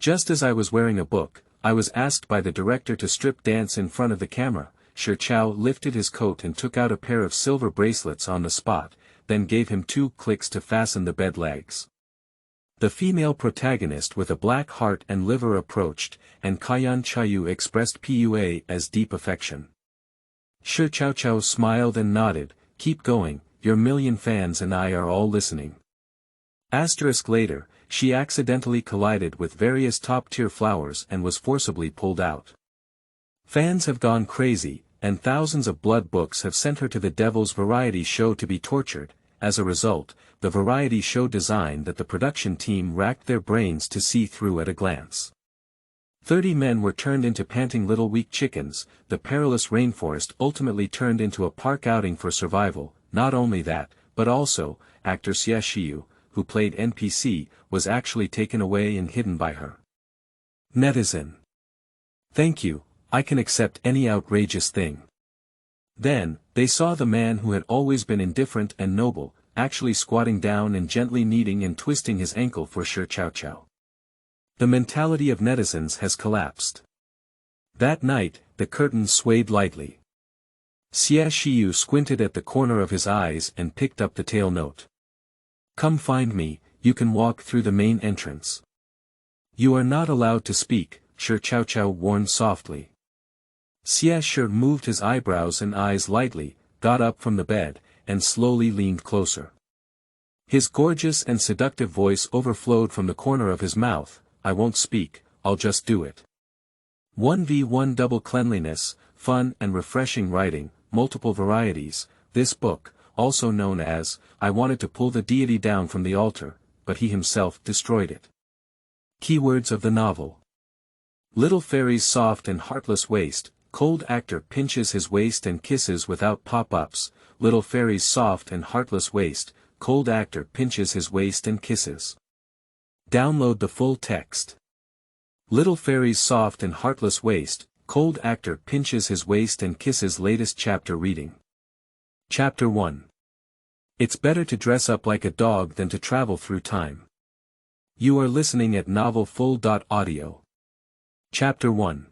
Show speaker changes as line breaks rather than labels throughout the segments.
Just as I was wearing a book, I was asked by the director to strip dance in front of the camera. Shi Chao lifted his coat and took out a pair of silver bracelets on the spot, then gave him 2 clicks to fasten the bed legs. The female protagonist with a black heart and liver approached, and Chayan Chayu expressed PUA as deep affection. Shi Chao smiled and nodded, "Keep going, your million fans and I are all listening." Later, she accidentally collided with various top-tier flowers and was forcibly pulled out. Fans have gone crazy, and thousands of blood books have sent her to the Devil's variety show to be tortured. As a result, the variety show designed that the production team racked their brains to see through at a glance. 30 men were turned into panting little weak chickens. The perilous rainforest ultimately turned into a park outing for survival. Not only that, but also, actor Shi Chao, who played NPC, was actually taken away and hidden by her. Netizen. Thank you, I can accept any outrageous thing. Then, they saw the man who had always been indifferent and noble, actually squatting down and gently kneading and twisting his ankle for Shi Chao. The mentality of netizens has collapsed. That night, the curtain swayed lightly. Shi Chao squinted at the corner of his eyes and picked up the tail note. "Come find me, you can walk through the main entrance." "You are not allowed to speak," Shi Chao warned softly. Shi Chao moved his eyebrows and eyes lightly, got up from the bed, and slowly leaned closer. His gorgeous and seductive voice overflowed from the corner of his mouth, "I won't speak, I'll just do it." 1v1 double cleanliness, fun and refreshing writing, multiple varieties. This book, also known as, I wanted to pull the deity down from the altar, but he himself destroyed it. Keywords of the novel. Little fairy's soft and heartless waist, cold actor pinches his waist and kisses without pop-ups. Little fairy's soft and heartless waist, cold actor pinches his waist and kisses. Download the full text. Little fairy's soft and heartless waist, cold actor pinches his waist and kisses. Latest chapter reading. Chapter 1. It's better to dress up like a dog than to travel through time. You are listening at novelfull.audio. Chapter 1.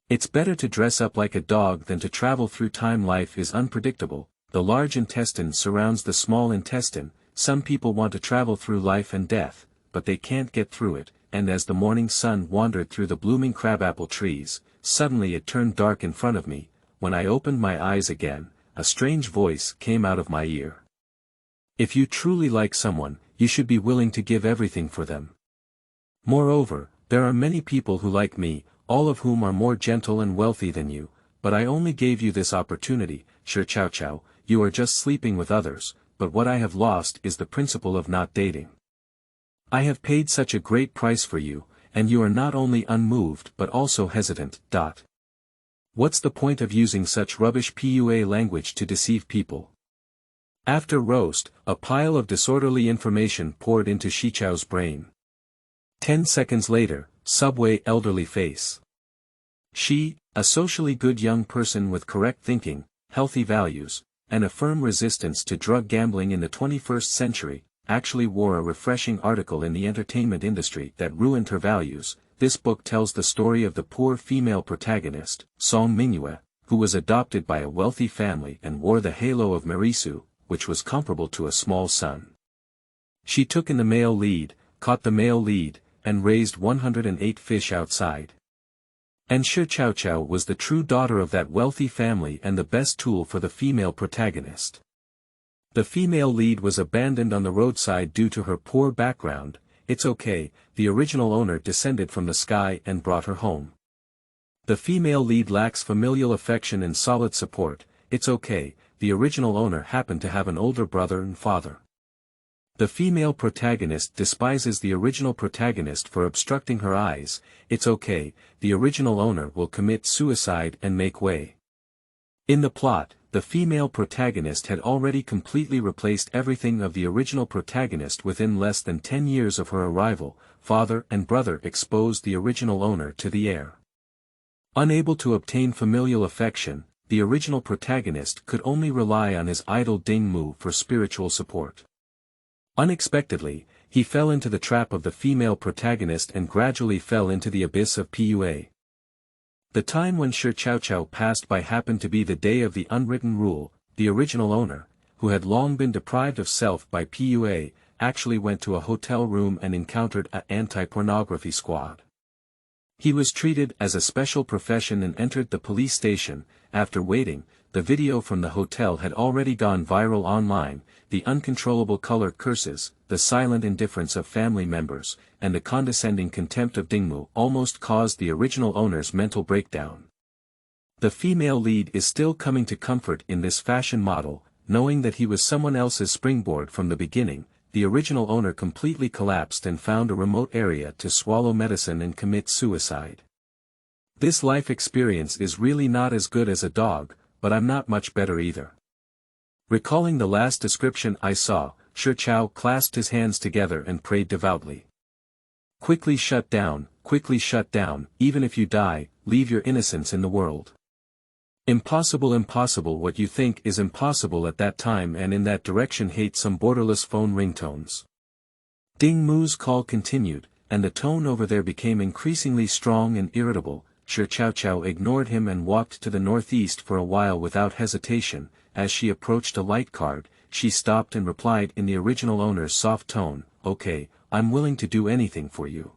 It's better to dress up like a dog than to travel through time. Life is unpredictable. The large intestine surrounds the small intestine. Some people want to travel through life and death, but they can't get through it, and as the morning sun wandered through the blooming crabapple trees, suddenly it turned dark in front of me. When I opened my eyes again, a strange voice came out of my ear. If you truly like someone, you should be willing to give everything for them. Moreover, there are many people who like me, all of whom are more gentle and wealthy than you, but I only gave you this opportunity. Shi Chao, you are just sleeping with others, but what I have lost is the principle of not dating. I have paid such a great price for you, and you are not only unmoved but also hesitant. What's the point of using such rubbish PUA language to deceive people? After roast, a pile of disorderly information poured into Shi Chao's brain. 10 seconds later, subway elderly face. She, a socially good young person with correct thinking, healthy values, and a firm resistance to drug gambling in the 21st century, actually wore a refreshing article in the entertainment industry that ruined her values. This book tells the story of the poor female protagonist, Song Mingyue, who was adopted by a wealthy family and wore the halo of Marisu, which was comparable to a small sun. She took in the male lead, caught the male lead, and raised 108 fish outside. And Shi Chao was the true daughter of that wealthy family and the best tool for the female protagonist. The female lead was abandoned on the roadside due to her poor background. It's okay, the original owner descended from the sky and brought her home. The female lead lacks familial affection and solid support. It's okay, the original owner happened to have an older brother and father. The female protagonist despises the original protagonist for obstructing her eyes. It's okay, the original owner will commit suicide and make way. In the plot, the female protagonist had already completely replaced everything of the original protagonist within less than 10 years of her arrival. Father and brother exposed the original owner to the air. Unable to obtain familial affection, the original protagonist could only rely on his idol Ding Mu for spiritual support. Unexpectedly, He fell into the trap of the female protagonist and gradually fell into the abyss of PUA. The time when Shi Chao passed by happened to be the day of the unwritten rule. The original owner, who had long been deprived of self by PUA, actually went to a hotel room and encountered an anti-pornography squad. He was treated as a special profession and entered the police station. After waiting, the video from the hotel had already gone viral online. The uncontrollable color curses, the silent indifference of family members, and the condescending contempt of Dingmu almost caused the original owner's mental breakdown. The female lead is still coming to comfort in this fashion model, knowing that he was someone else's springboard from the beginning. The original owner completely collapsed and found a remote area to swallow medicine and commit suicide. This life experience is really not as good as a dog, but I'm not much better either. Recalling the last description I saw, Shi Chao clasped his hands together and prayed devoutly. Quickly shut down, even if you die, leave your innocence in the world. Impossible, what you think is impossible at that time and in that direction. Hate some borderless phone ringtones. Ding Mu's call continued, and the tone over there became increasingly strong and irritable. Shi Chao ignored him and walked to the northeast for a while without hesitation. As she approached a light card, she stopped and replied in the original owner's soft tone, "Okay, I'm willing to do anything for you."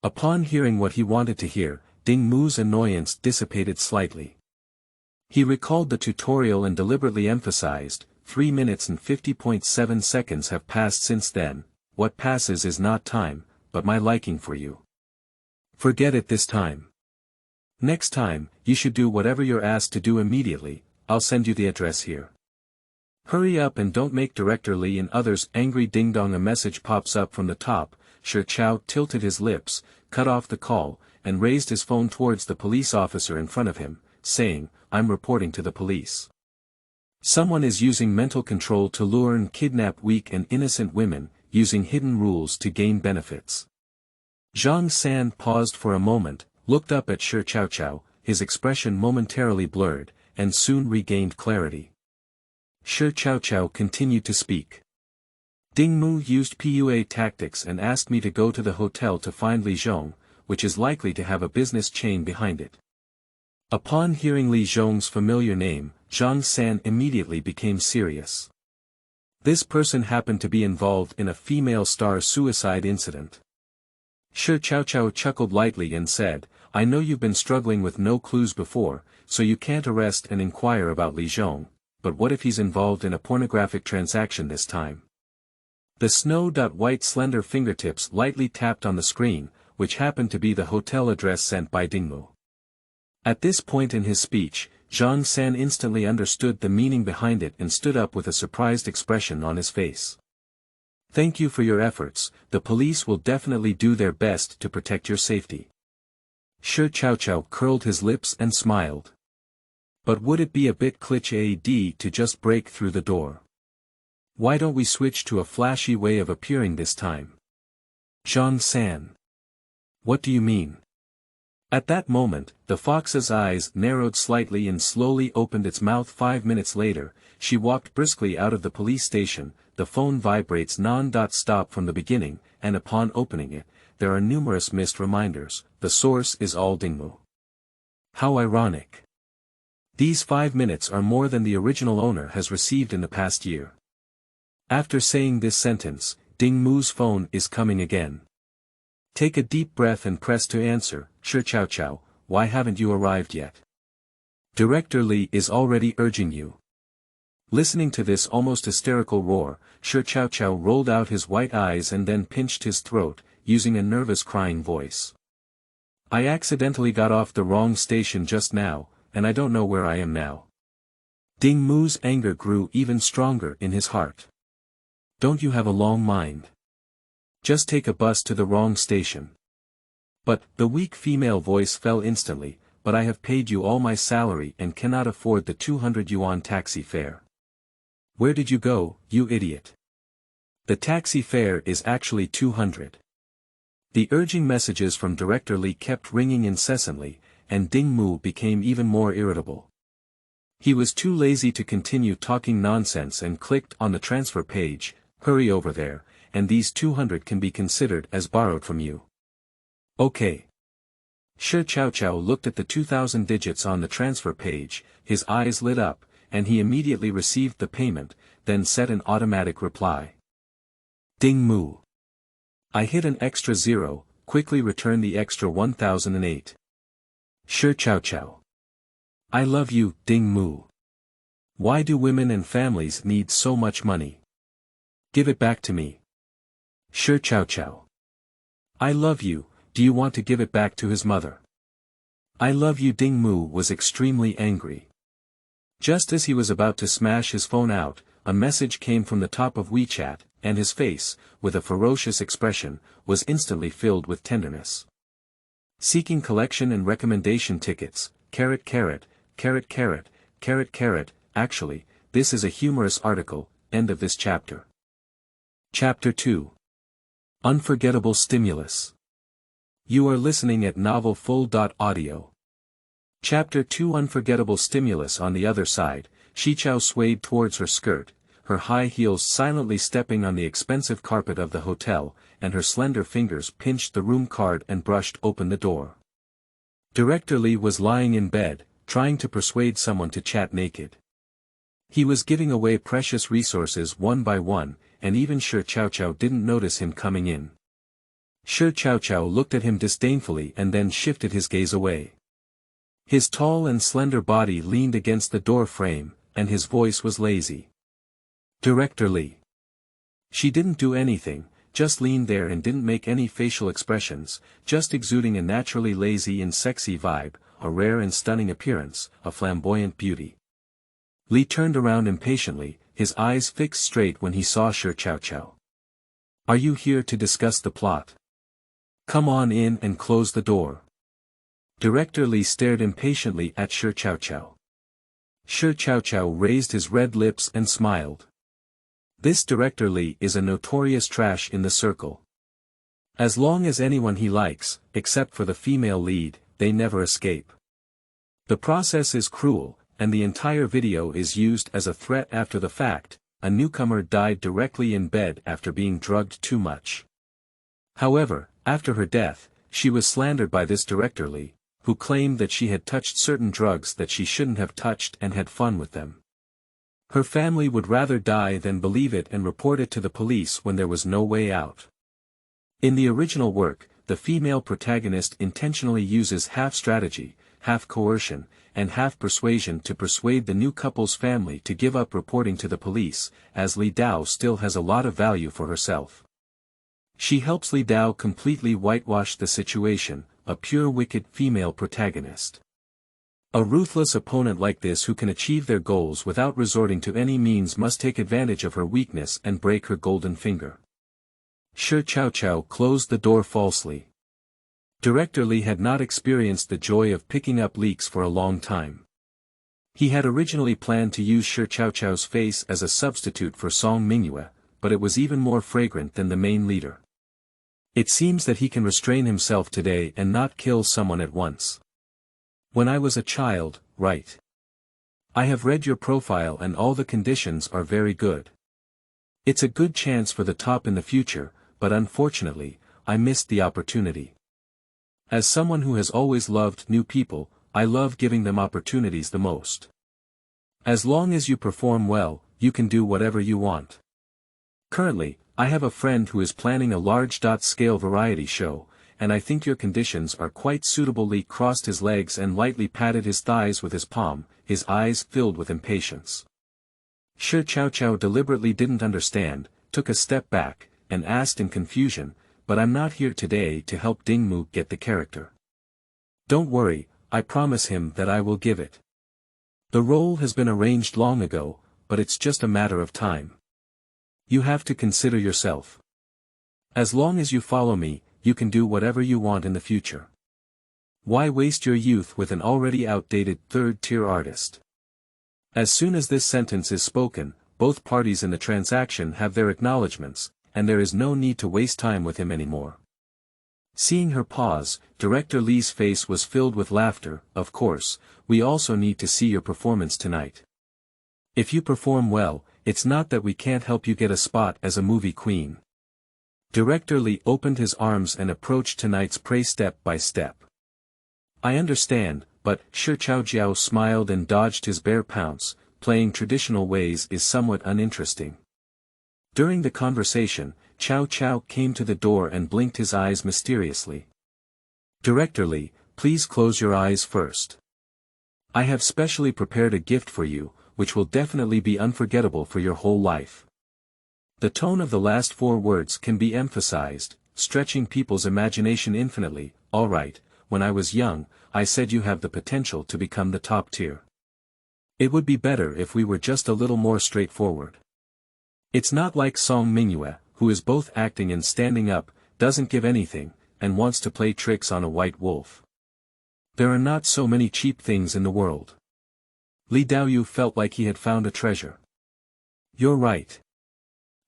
Upon hearing what he wanted to hear, Ding Mu's annoyance dissipated slightly. He recalled the tutorial and deliberately emphasized, 3 minutes and 50.7 seconds have passed since then. What passes is not time, but my liking for you. Forget it this time. Next time, you should do whatever you're asked to do immediately. I'll send you the address here. Hurry up and don't make Director Lee and others angry. Ding dong, a message pops up from the top. Shi Chao tilted his lips, cut off the call, and raised his phone towards the police officer in front of him, saying, "I'm reporting to the police. Someone is using mental control to lure and kidnap weak and innocent women, using hidden rules to gain benefits." Zhang San paused for a moment, looked up at Shi Chao, his expression momentarily blurred, and soon regained clarity. Shi Chao continued to speak. Ding Mu used PUA tactics and asked me to go to the hotel to find Li Zhong, which is likely to have a business chain behind it. Upon hearing Li Zhong's familiar name, Zhang San immediately became serious. This person happened to be involved in a female star suicide incident. Shi Chao chuckled lightly and said, "I know you've been struggling with no clues before, so you can't arrest and inquire about Li Zhong, but what if he's involved in a pornographic transaction this time?" The snow-white slender fingertips lightly tapped on the screen, which happened to be the hotel address sent by Dingmu. At this point in his speech, Zhang San instantly understood the meaning behind it and stood up with a surprised expression on his face. "Thank you for your efforts. The police will definitely do their best to protect your safety." Shi Chao curled his lips and smiled. "But would it be a bit cliché to just break through the door? Why don't we switch to a flashy way of appearing this time?" "Zhang San. What do you mean?" At that moment, the fox's eyes narrowed slightly and slowly opened its mouth. 5 minutes later, she walked briskly out of the police station. The phone vibrates non-stop from the beginning, and upon opening it, there are numerous missed reminders. The source is all Dingmu. How ironic. These 5 minutes are more than the original owner has received in the past year. After saying this sentence, Dingmu's phone is coming again. Take a deep breath and press to answer. Shi Chao, why haven't you arrived yet? Director Lee is already urging you. Listening to this almost hysterical roar, Shi Chao rolled out his white eyes and then pinched his throat, using a nervous crying voice. "I accidentally got off the wrong station just now, and I don't know where I am now." Ding Mu's anger grew even stronger in his heart. "Don't you have a long mind? Just take a bus to the wrong station." "But," the weak female voice fell instantly, "but I have paid you all my salary and cannot afford the 200 yuan taxi fare." "Where did you go, you idiot? The taxi fare is actually 200. The urging messages from Director Lee kept ringing incessantly, and Ding Mu became even more irritable. He was too lazy to continue talking nonsense and clicked on the transfer page, "Hurry over there, and these 200 can be considered as borrowed from you. Okay. Shi Chao looked at the 2,000 digits on the transfer page, his eyes lit up, and he immediately received the payment, then set an automatic reply. Ding Mu. I hit an extra 0, quickly return the extra 1008. Shi Chao. I love you, Ding Mu. Why do women and families need so much money? Give it back to me. Shi Chao. I love you, do you want to give it back to his mother? I love you. Ding Mu was extremely angry. Just as he was about to smash his phone out, a message came from the top of WeChat, and his face, with a ferocious expression, was instantly filled with tenderness. Seeking collection and recommendation tickets, .. Actually, this is a humorous article, end of this chapter. Chapter 2. Unforgettable Stimulus. You are listening at Novel Full.audio. Chapter 2. Unforgettable Stimulus. On the other side, Shi Chao swayed towards her skirt, her high heels silently stepping on the expensive carpet of the hotel, and her slender fingers pinched the room card and brushed open the door. Director Lee was lying in bed, trying to persuade someone to chat naked. He was giving away precious resources one by one, and even Shi Chao didn't notice him coming in. Shi Chao looked at him disdainfully and then shifted his gaze away. His tall and slender body leaned against the door frame, and his voice was lazy. Director Lee. She didn't do anything, just leaned there and didn't make any facial expressions, just exuding a naturally lazy and sexy vibe, a rare and stunning appearance, a flamboyant beauty. Lee turned around impatiently, his eyes fixed straight when he saw Shi Chao. Are you here to discuss the plot? Come on in and close the door. Director Lee stared impatiently at Shi Chao. Shi Chao raised his red lips and smiled. This Director Lee is a notorious trash in the circle. As long as anyone he likes, except for the female lead, they never escape. The process is cruel, and the entire video is used as a threat after the fact. A newcomer died directly in bed after being drugged too much. However, after her death, she was slandered by this Director Lee, who claimed that she had touched certain drugs that she shouldn't have touched and had fun with them. Her family would rather die than believe it and report it to the police when there was no way out. In the original work, the female protagonist intentionally uses half strategy, half coercion, and half persuasion to persuade the new couple's family to give up reporting to the police, as Li Dao still has a lot of value for herself. She helps Li Dao completely whitewash the situation, a pure wicked female protagonist. A ruthless opponent like this who can achieve their goals without resorting to any means must take advantage of her weakness and break her golden finger. Shi Chao closed the door falsely. Director Lee had not experienced the joy of picking up leaks for a long time. He had originally planned to use Shi Chao's face as a substitute for Song Mingyue, but it was even more fragrant than the main leader. It seems that he can restrain himself today and not kill someone at once. When I was a child, right? I have read your profile and all the conditions are very good. It's a good chance for the top in the future, but unfortunately, I missed the opportunity. As someone who has always loved new people, I love giving them opportunities the most. As long as you perform well, you can do whatever you want. Currently, I have a friend who is planning a large-scale variety show, and I think your conditions are quite suitable. Lee crossed his legs and lightly patted his thighs with his palm, his eyes filled with impatience. Shi Chao deliberately didn't understand, took a step back, and asked in confusion, but I'm not here today to help Ding Mu get the character. Don't worry, I promise him that I will give it. The role has been arranged long ago, but it's just a matter of time. You have to consider yourself. As long as you follow me, you can do whatever you want in the future. Why waste your youth with an already outdated third-tier artist? As soon as this sentence is spoken, both parties in the transaction have their acknowledgements, and there is no need to waste time with him anymore. Seeing her pause, Director Lee's face was filled with laughter. Of course, we also need to see your performance tonight. If you perform well, it's not that we can't help you get a spot as a movie queen. Director Li opened his arms and approached tonight's prey step by step. I understand, but Shi Chao smiled and dodged his bear pounce. Playing traditional ways is somewhat uninteresting. During the conversation, Chao came to the door and blinked his eyes mysteriously. Director Li, please close your eyes first. I have specially prepared a gift for you, which will definitely be unforgettable for your whole life. The tone of the last 4 words can be emphasized, stretching people's imagination infinitely. All right, when I was young, I said you have the potential to become the top tier. It would be better if we were just a little more straightforward. It's not like Song Mingyue, who is both acting and standing up, doesn't give anything, and wants to play tricks on a white wolf. There are not so many cheap things in the world. Li Daoyu felt like he had found a treasure. You're right.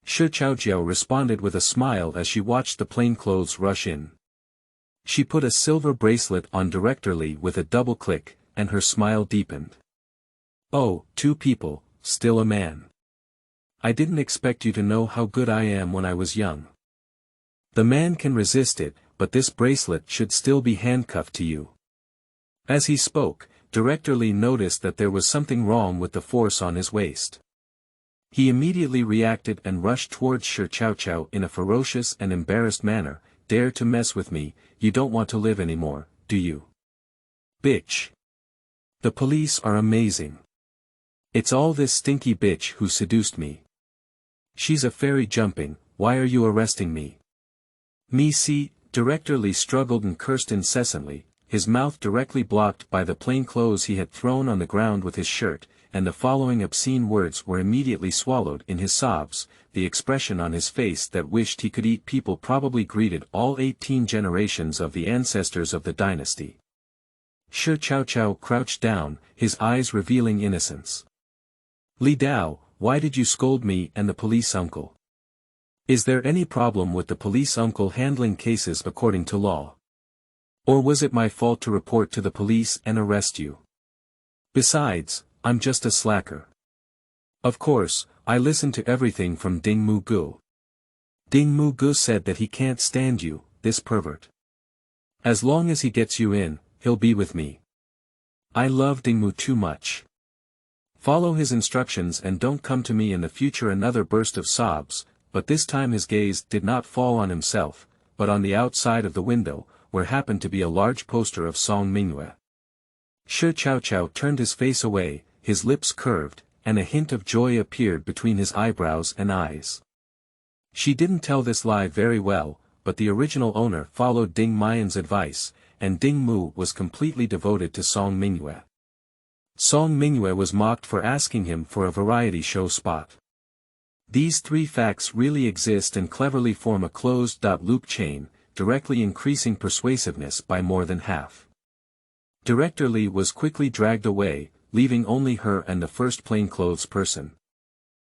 Shi Chao responded with a smile as she watched the plainclothes rush in. She put a silver bracelet on Director Li with a double click, and her smile deepened. Oh, 2 people, still a man. I didn't expect you to know how good I am when I was young. The man can resist it, but this bracelet should still be handcuffed to you. As he spoke, Director Li noticed that there was something wrong with the force on his waist. He immediately reacted and rushed towards Shi Chao in a ferocious and embarrassed manner. Dare to mess with me, you don't want to live anymore, do you? Bitch. The police are amazing. It's all this stinky bitch who seduced me. She's a fairy jumping, why are you arresting me? Me see, Director Li struggled and cursed incessantly, his mouth directly blocked by the plain clothes he had thrown on the ground with his shirt, and the following obscene words were immediately swallowed in his sobs. The expression on his face that wished he could eat people probably greeted all 18 generations of the ancestors of the dynasty. Shi Chao crouched down, his eyes revealing innocence. Li Dao, why did you scold me and the police uncle? Is there any problem with the police uncle handling cases according to law? Or was it my fault to report to the police and arrest you? Besides, I'm just a slacker. Of course, I listened to everything from Ding Mu Gu. Ding Mu Gu said that he can't stand you, this pervert. As long as he gets you in, he'll be with me. I love Ding Mu too much. Follow his instructions and don't come to me in the future. Another burst of sobs, but this time his gaze did not fall on himself, but on the outside of the window, where happened to be a large poster of Song Mingyue. Shi Chao turned his face away, his lips curved, and a hint of joy appeared between his eyebrows and eyes. She didn't tell this lie very well, but the original owner followed Ding Mian's advice, and Ding Mu was completely devoted to Song Mingyue. Song Mingyue was mocked for asking him for a variety show spot. These 3 facts really exist and cleverly form a closed-loop chain, directly increasing persuasiveness by more than half. Director Li was quickly dragged away, leaving only her and the first plainclothes person.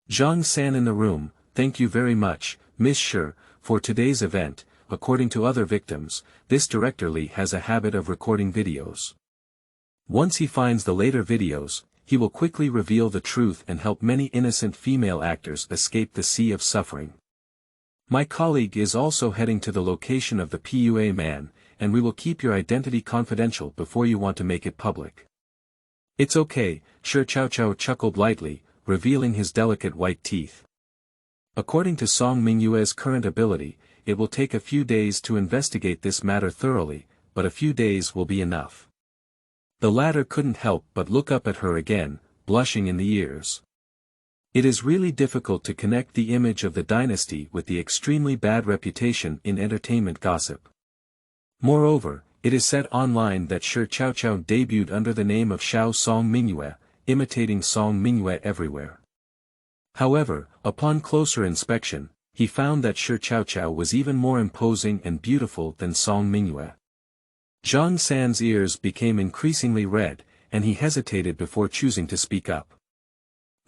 Zhang San in the room, thank you very much, Miss Shi, for today's event. According to other victims, this Director Li has a habit of recording videos. Once he finds the later videos, he will quickly reveal the truth and help many innocent female actors escape the sea of suffering. My colleague is also heading to the location of the PUA man, and we will keep your identity confidential before you want to make it public. It's okay, Shi Chao chuckled lightly, revealing his delicate white teeth. According to Song Mingyue's current ability, it will take a few days to investigate this matter thoroughly, but a few days will be enough. The latter couldn't help but look up at her again, blushing in the ears. It is really difficult to connect the image of the dynasty with the extremely bad reputation in entertainment gossip. Moreover, it is said online that Shi Chao debuted under the name of Xiao Song Mingyue, imitating Song Mingyue everywhere. However, upon closer inspection, he found that Shi Chao was even more imposing and beautiful than Song Mingyue. Zhang San's ears became increasingly red, and he hesitated before choosing to speak up.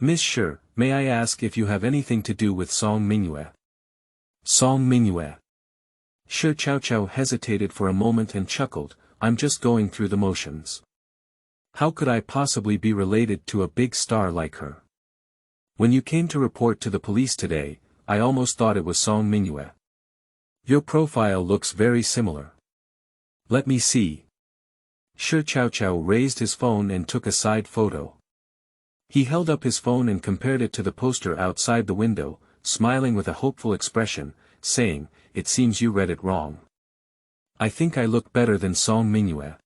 Miss Shi, may I ask if you have anything to do with Song Mingyue? Song Mingyue. Shi Chao hesitated for a moment and chuckled, I'm just going through the motions. How could I possibly be related to a big star like her? When you came to report to the police today, I almost thought it was Song Mingyue. Your profile looks very similar. Let me see. Shi Chao raised his phone and took a side photo. He held up his phone and compared it to the poster outside the window, smiling with a hopeful expression, saying, "It seems you read it wrong. I think I look better than Song Mingyue."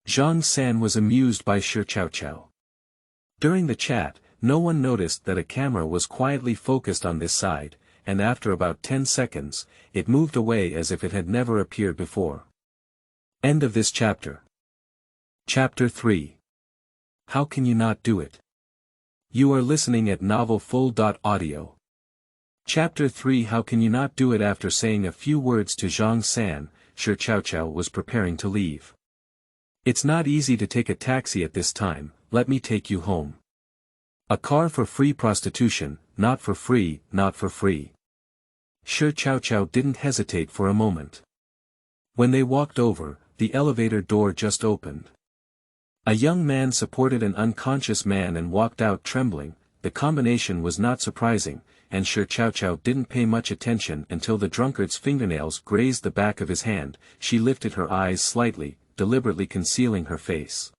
Zhang San was amused by Shi Chao. During the chat, no one noticed that a camera was quietly focused on this side, and after about 10 seconds, it moved away as if it had never appeared before. End of this chapter. Chapter 3. How can you not do it? You are listening at novelfull.audio. Chapter 3. How can you not do it? After saying a few words to Zhang San, Shi Chao was preparing to leave. It's not easy to take a taxi at this time, let me take you home. A car for free prostitution, not for free, not for free. Shi Chao didn't hesitate for a moment. When they walked over, the elevator door just opened. A young man supported an unconscious man and walked out trembling. The combination was not surprising, and Shi Chao didn't pay much attention until the drunkard's fingernails grazed the back of his hand. She lifted her eyes slightly, deliberately concealing her face.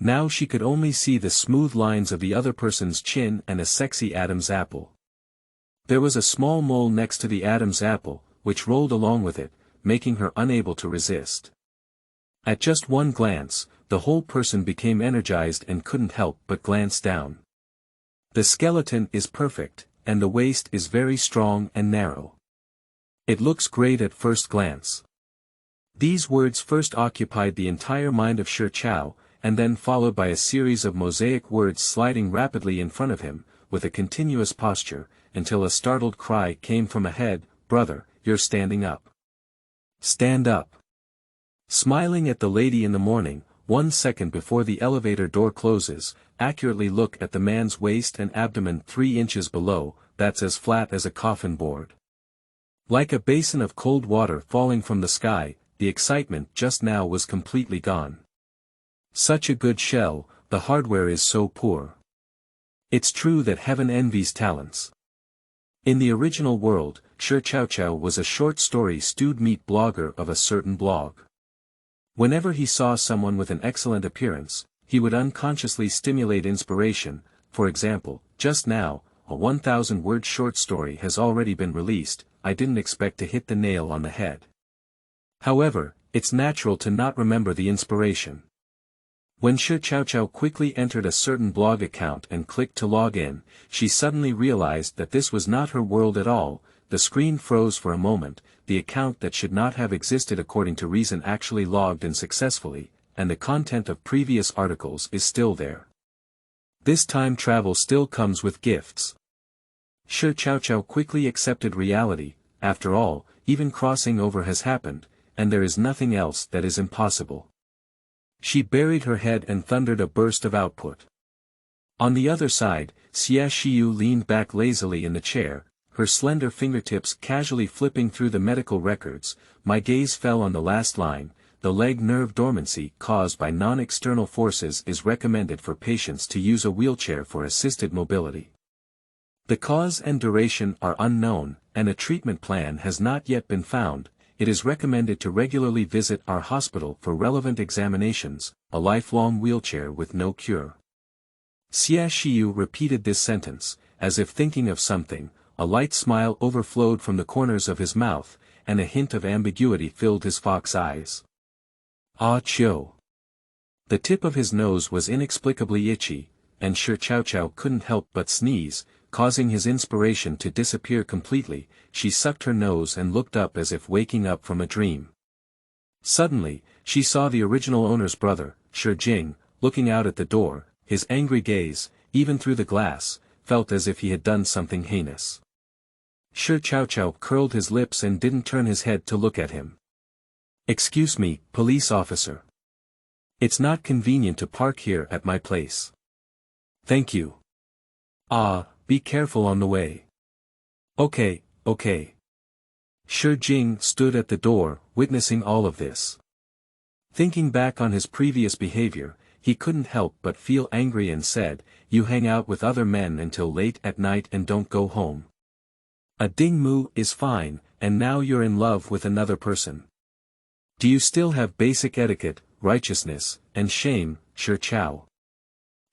Now she could only see the smooth lines of the other person's chin and a sexy Adam's apple. There was a small mole next to the Adam's apple, which rolled along with it, making her unable to resist. At just one glance, the whole person became energized and couldn't help but glance down. The skeleton is perfect, and the waist is very strong and narrow. It looks great at first glance. These words first occupied the entire mind of Shi Chao, and then followed by a series of mosaic words sliding rapidly in front of him, with a continuous posture, until a startled cry came from ahead, "Brother, you're standing up. Stand up." Smiling at the lady in the morning, 1 second before the elevator door closes, accurately look at the man's waist and abdomen 3 inches below, that's as flat as a coffin board. Like a basin of cold water falling from the sky, the excitement just now was completely gone. Such a good shell, the hardware is so poor. It's true that heaven envies talents. In the original world, Shi Chao was a short story stewed meat blogger of a certain blog. Whenever he saw someone with an excellent appearance, he would unconsciously stimulate inspiration. For example, just now, a 1,000-word short story has already been released. I didn't expect to hit the nail on the head. However, it's natural to not remember the inspiration. When Shi Chao quickly entered a certain blog account and clicked to log in, she suddenly realized that this was not her world at all. The screen froze for a moment, the account that should not have existed according to reason actually logged in successfully, and the content of previous articles is still there. This time travel still comes with gifts. Shi Chao quickly accepted reality. After all, even crossing over has happened, and there is nothing else that is impossible. She buried her head and thundered a burst of output. On the other side, Shi Chao leaned back lazily in the chair, her slender fingertips casually flipping through the medical records. My gaze fell on the last line. The leg nerve dormancy caused by non-external forces is recommended for patients to use a wheelchair for assisted mobility. The cause and duration are unknown, and a treatment plan has not yet been found. It is recommended to regularly visit our hospital for relevant examinations. A lifelong wheelchair with no cure. Shi Chao repeated this sentence, as if thinking of something. A light smile overflowed from the corners of his mouth, and a hint of ambiguity filled his fox eyes. Ah Chio. The tip of his nose was inexplicably itchy, and Shi Chao couldn't help but sneeze, causing his inspiration to disappear completely. She sucked her nose and looked up as if waking up from a dream. Suddenly, she saw the original owner's brother, Shi Jing, looking out at the door. His angry gaze, even through the glass, felt as if he had done something heinous. Shi Chao curled his lips and didn't turn his head to look at him. "Excuse me, police officer. It's not convenient to park here at my place." "Thank you." "Ah, be careful on the way." Okay. Shi Jing stood at the door, witnessing all of this. Thinking back on his previous behavior, he couldn't help but feel angry and said, "You hang out with other men until late at night and don't go home. A ding mu is fine, and now you're in love with another person. Do you still have basic etiquette, righteousness, and shame, Shi Chao?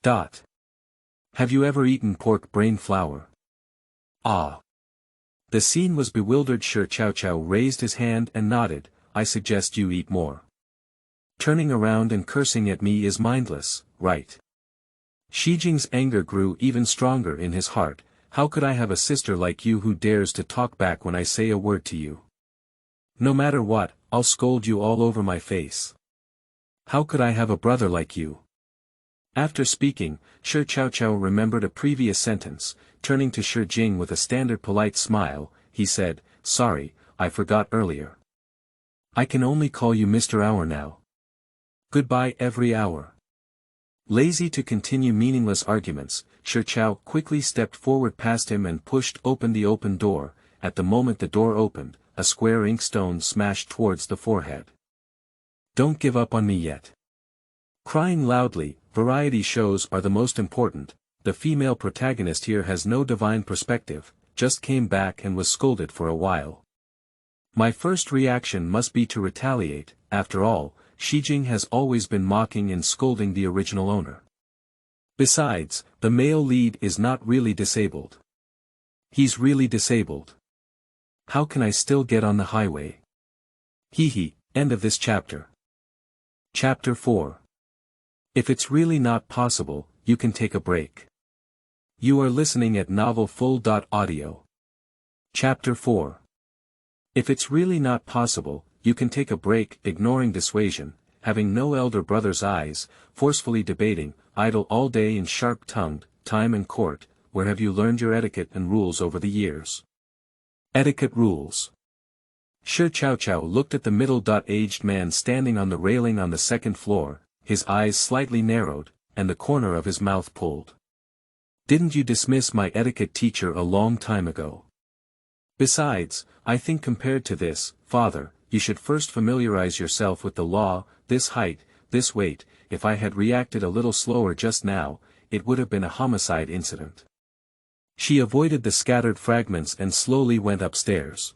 Have you ever eaten pork brain flour? Ah. The scene was bewildered. Shi Chao raised his hand and nodded. I suggest you eat more. Turning around and cursing at me is mindless, right? Shi Jing's anger grew even stronger in his heart. How could I have a sister like you who dares to talk back when I say a word to you? No matter what, I'll scold you all over my face. How could I have a brother like you? After speaking, Shi Chao remembered a previous sentence. Turning to Shi Jing with a standard polite smile, he said, "Sorry, I forgot earlier. I can only call you Mr. Hour now. Goodbye every hour." Lazy to continue meaningless arguments, Shi Chao quickly stepped forward past him and pushed open the open door. At the moment the door opened, a square inkstone smashed towards the forehead. "Don't give up on me yet." Crying loudly, variety shows are the most important. The female protagonist here has no divine perspective, just came back and was scolded for a while. My first reaction must be to retaliate. After all, Shi Jing has always been mocking and scolding the original owner. Besides, the male lead is not really disabled. He's really disabled. How can I still get on the highway? End of this chapter. Chapter 4. If it's really not possible, you can take a break. You are listening at novelfull.audio. Chapter 4. If it's really not possible, you can take a break. Ignoring dissuasion, having no elder brother's eyes, forcefully debating, idle all day and sharp-tongued, time and court, where have you learned your etiquette and rules over the years? Etiquette rules. Shi Chao looked at the middle-aged man standing on the railing on the second floor, his eyes slightly narrowed, and the corner of his mouth pulled. Didn't you dismiss my etiquette teacher a long time ago? Besides, I think compared to this, father, you should first familiarize yourself with the law. This height, this weight. If I had reacted a little slower just now, it would have been a homicide incident. She avoided the scattered fragments and slowly went upstairs.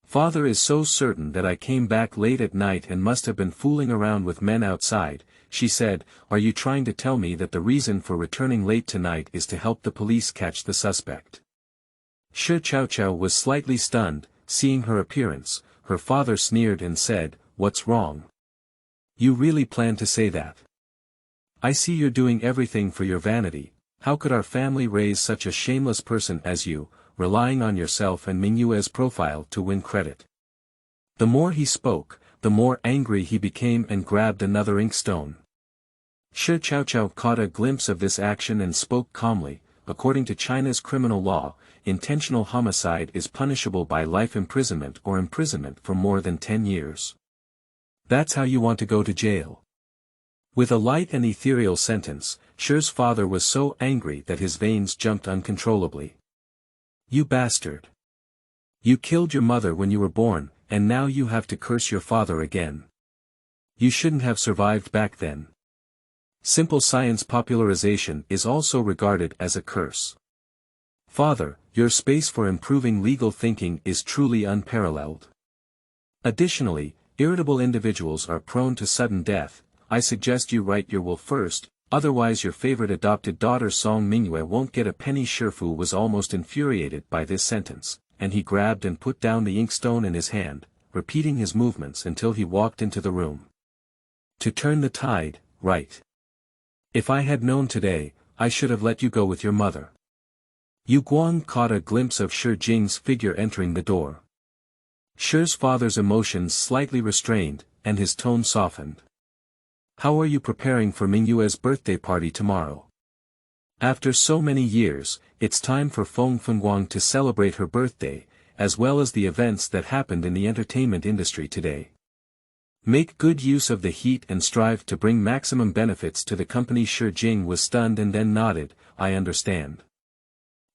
Father is so certain that I came back late at night and must have been fooling around with men outside, she said. Are you trying to tell me that the reason for returning late tonight is to help the police catch the suspect? Shi Chao was slightly stunned. Seeing her appearance, her father sneered and said, "What's wrong? You really plan to say that? I see you're doing everything for your vanity. How could our family raise such a shameless person as you, relying on yourself and Mingyue's profile to win credit?" The more he spoke, the more angry he became and grabbed another inkstone. Shi Chao caught a glimpse of this action and spoke calmly. According to China's criminal law, intentional homicide is punishable by life imprisonment or imprisonment for more than 10 years. That's how you want to go to jail. With a light and ethereal sentence, Shi's father was so angry that his veins jumped uncontrollably. You bastard! You killed your mother when you were born, and now you have to curse your father again. You shouldn't have survived back then. Simple science popularization is also regarded as a curse. Father, your space for improving legal thinking is truly unparalleled. Additionally, irritable individuals are prone to sudden death. I suggest you write your will first, otherwise your favorite adopted daughter Song Mingyue won't get a penny. Shifu was almost infuriated by this sentence, and he grabbed and put down the inkstone in his hand, repeating his movements until he walked into the room. To turn the tide, right. If I had known today, I should have let you go with your mother. Yu Guang caught a glimpse of Shi Jing's figure entering the door. Shi's father's emotions slightly restrained, and his tone softened. How are you preparing for Mingyue's birthday party tomorrow? After so many years, it's time for Feng Fengguang to celebrate her birthday, as well as the events that happened in the entertainment industry today. Make good use of the heat and strive to bring maximum benefits to the company. Shi Jing was stunned and then nodded. I understand.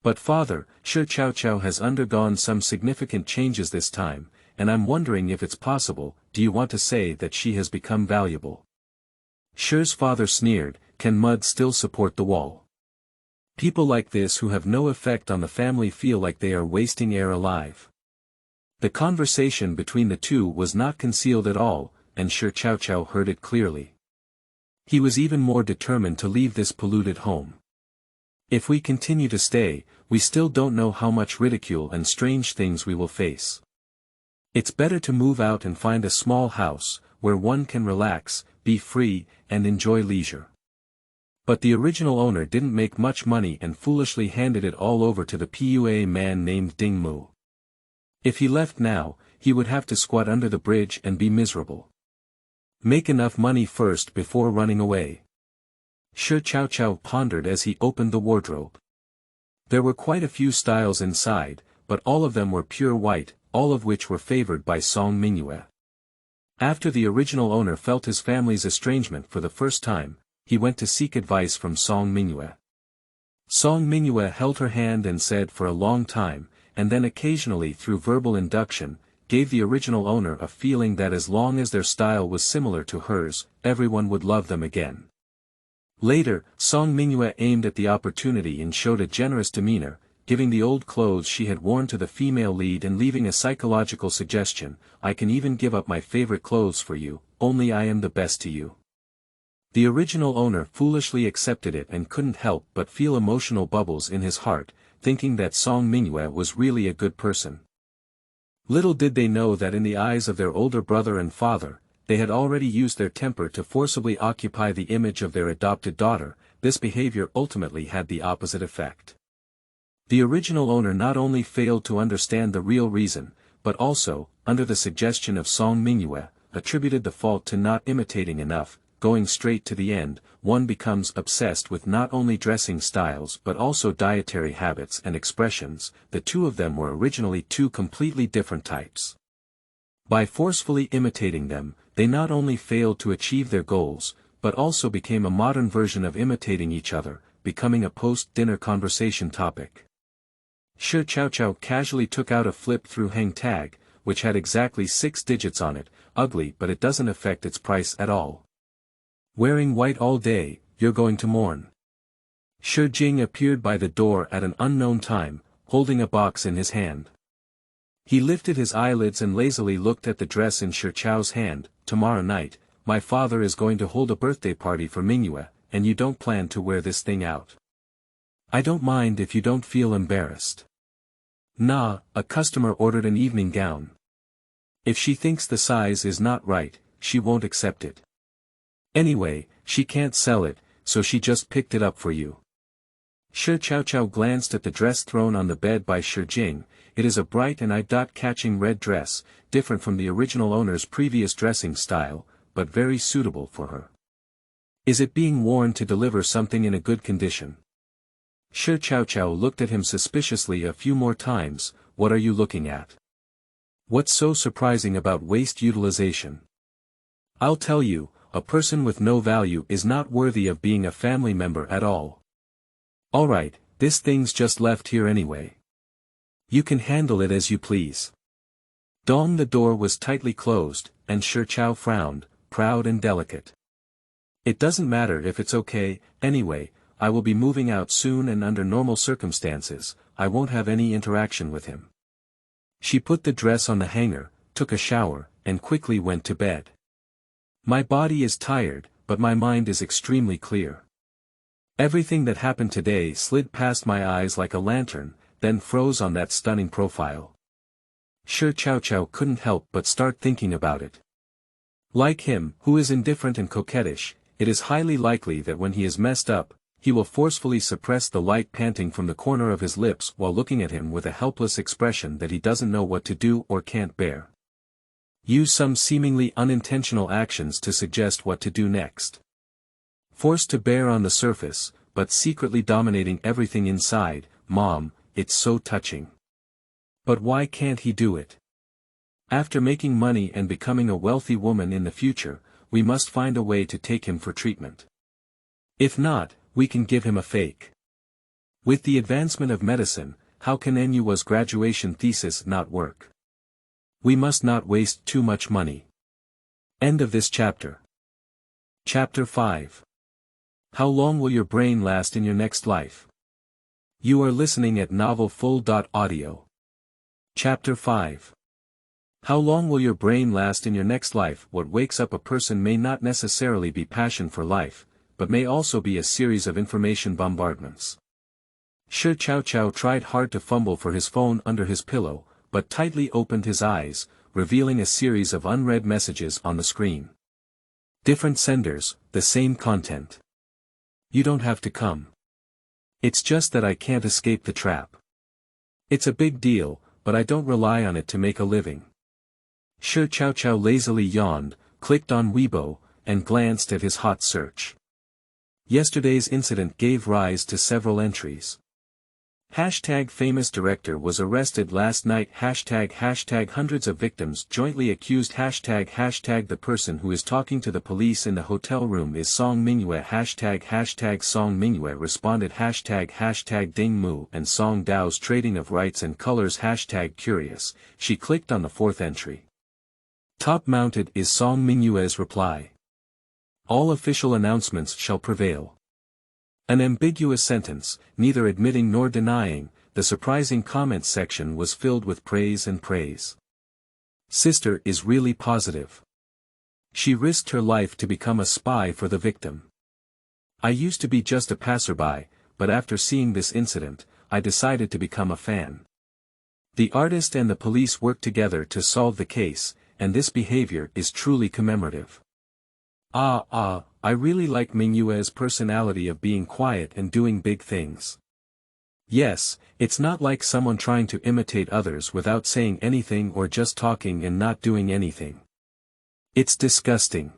But father, Shi Chao has undergone some significant changes this time, and I'm wondering if it's possible. Do you want to say that she has become valuable? Shi's father sneered. Can mud still support the wall? People like this who have no effect on the family feel like they are wasting air alive. The conversation between the two was not concealed at all, and Shi Chao heard it clearly. He was even more determined to leave this polluted home. If we continue to stay, we still don't know how much ridicule and strange things we will face. It's better to move out and find a small house, where one can relax, be free, and enjoy leisure. But the original owner didn't make much money and foolishly handed it all over to the PUA man named Ding Mu. If he left now, he would have to squat under the bridge and be miserable. Make enough money first before running away. Shi Chao pondered as he opened the wardrobe. There were quite a few styles inside, but all of them were pure white, all of which were favored by Song Mingyue. After the original owner felt his family's estrangement for the first time, he went to seek advice from Song Mingyue. Song Mingyue held her hand and said for a long time, and then occasionally through verbal induction, gave the original owner a feeling that as long as their style was similar to hers, everyone would love them again. Later, Song Mingyue aimed at the opportunity and showed a generous demeanor, giving the old clothes she had worn to the female lead and leaving a psychological suggestion, "I can even give up my favorite clothes for you, only I am the best to you." The original owner foolishly accepted it and couldn't help but feel emotional bubbles in his heart, thinking that Song Mingyue was really a good person. Little did they know that in the eyes of their older brother and father, they had already used their temper to forcibly occupy the image of their adopted daughter. This behavior ultimately had the opposite effect. The original owner not only failed to understand the real reason, but also, under the suggestion of Song Mingyue, attributed the fault to not imitating enough. Going straight to the end, one becomes obsessed with not only dressing styles but also dietary habits and expressions. The two of them were originally two completely different types. By forcefully imitating them, they not only failed to achieve their goals, but also became a modern version of imitating each other, becoming a post-dinner conversation topic. Shi Chao casually took out a flip-through hang tag, which had exactly 6 digits on it, ugly but it doesn't affect its price at all. Wearing white all day, you're going to mourn. Shi Jing appeared by the door at an unknown time, holding a box in his hand. He lifted his eyelids and lazily looked at the dress in Shi Chao's hand. "Tomorrow night, my father is going to hold a birthday party for Mingyue, and you don't plan to wear this thing out. I don't mind if you don't feel embarrassed." "Nah, a customer ordered an evening gown. If she thinks the size is not right, she won't accept it. Anyway, she can't sell it, so she just picked it up for you." Shi Chao glanced at the dress thrown on the bed by Shi Jing. It is a bright and eye-catching red dress, different from the original owner's previous dressing style, but very suitable for her. Is it being worn to deliver something in a good condition? Shi Chao looked at him suspiciously a few more times. "What are you looking at? What's so surprising about waste utilization? I'll tell you, a person with no value is not worthy of being a family member at all. Alright, this thing's just left here anyway. You can handle it as you please." Dong. The door was tightly closed, and Shi Chao frowned, proud and delicate. "It doesn't matter if it's okay, anyway, I will be moving out soon and under normal circumstances, I won't have any interaction with him." She put the dress on the hanger, took a shower, and quickly went to bed. "My body is tired, but my mind is extremely clear. Everything that happened today slid past my eyes like a lantern, then froze on that stunning profile." Shi Chao couldn't help but start thinking about it. Like him, who is indifferent and coquettish, it is highly likely that when he is messed up, he will forcefully suppress the light panting from the corner of his lips while looking at him with a helpless expression that he doesn't know what to do or can't bear. Use some seemingly unintentional actions to suggest what to do next. Forced to bear on the surface, but secretly dominating everything inside. "Mom, it's so touching. But why can't he do it? After making money and becoming a wealthy woman in the future, we must find a way to take him for treatment. If not, we can give him a fake. With the advancement of medicine, how can Nyua's graduation thesis not work? We must not waste too much money." End of this chapter. Chapter 5. How long will your brain last in your next life? You are listening at novelfull.audio. Chapter 5. How long will your brain last in your next life? What wakes up a person may not necessarily be passion for life, but may also be a series of information bombardments. Shi Chao tried hard to fumble for his phone under his pillow, but tightly opened his eyes, revealing a series of unread messages on the screen. Different senders, the same content. You don't have to come. It's just that I can't escape the trap. It's a big deal, but I don't rely on it to make a living. Shi Chao lazily yawned, clicked on Weibo, and glanced at his hot search. Yesterday's incident gave rise to several entries. Hashtag famous director was arrested last night. Hashtag hundreds of victims jointly accused. Hashtag the person who is talking to the police in the hotel room is Song Mingyue. Hashtag Song Mingyue responded. Hashtag Ding Mu and Song Dao's trading of rights and colors. Hashtag curious. She clicked on the fourth entry. Top mounted is Song Mingyue's reply. All official announcements shall prevail. An ambiguous sentence, neither admitting nor denying. The surprising comments section was filled with praise and praise. Sister is really positive. She risked her life to become a spy for the victim. I used to be just a passerby, but after seeing this incident, I decided to become a fan. The artist and the police worked together to solve the case, and this behavior is truly commemorative. I really like Mingyue's personality of being quiet and doing big things. Yes, it's not like someone trying to imitate others without saying anything or just talking and not doing anything. It's disgusting.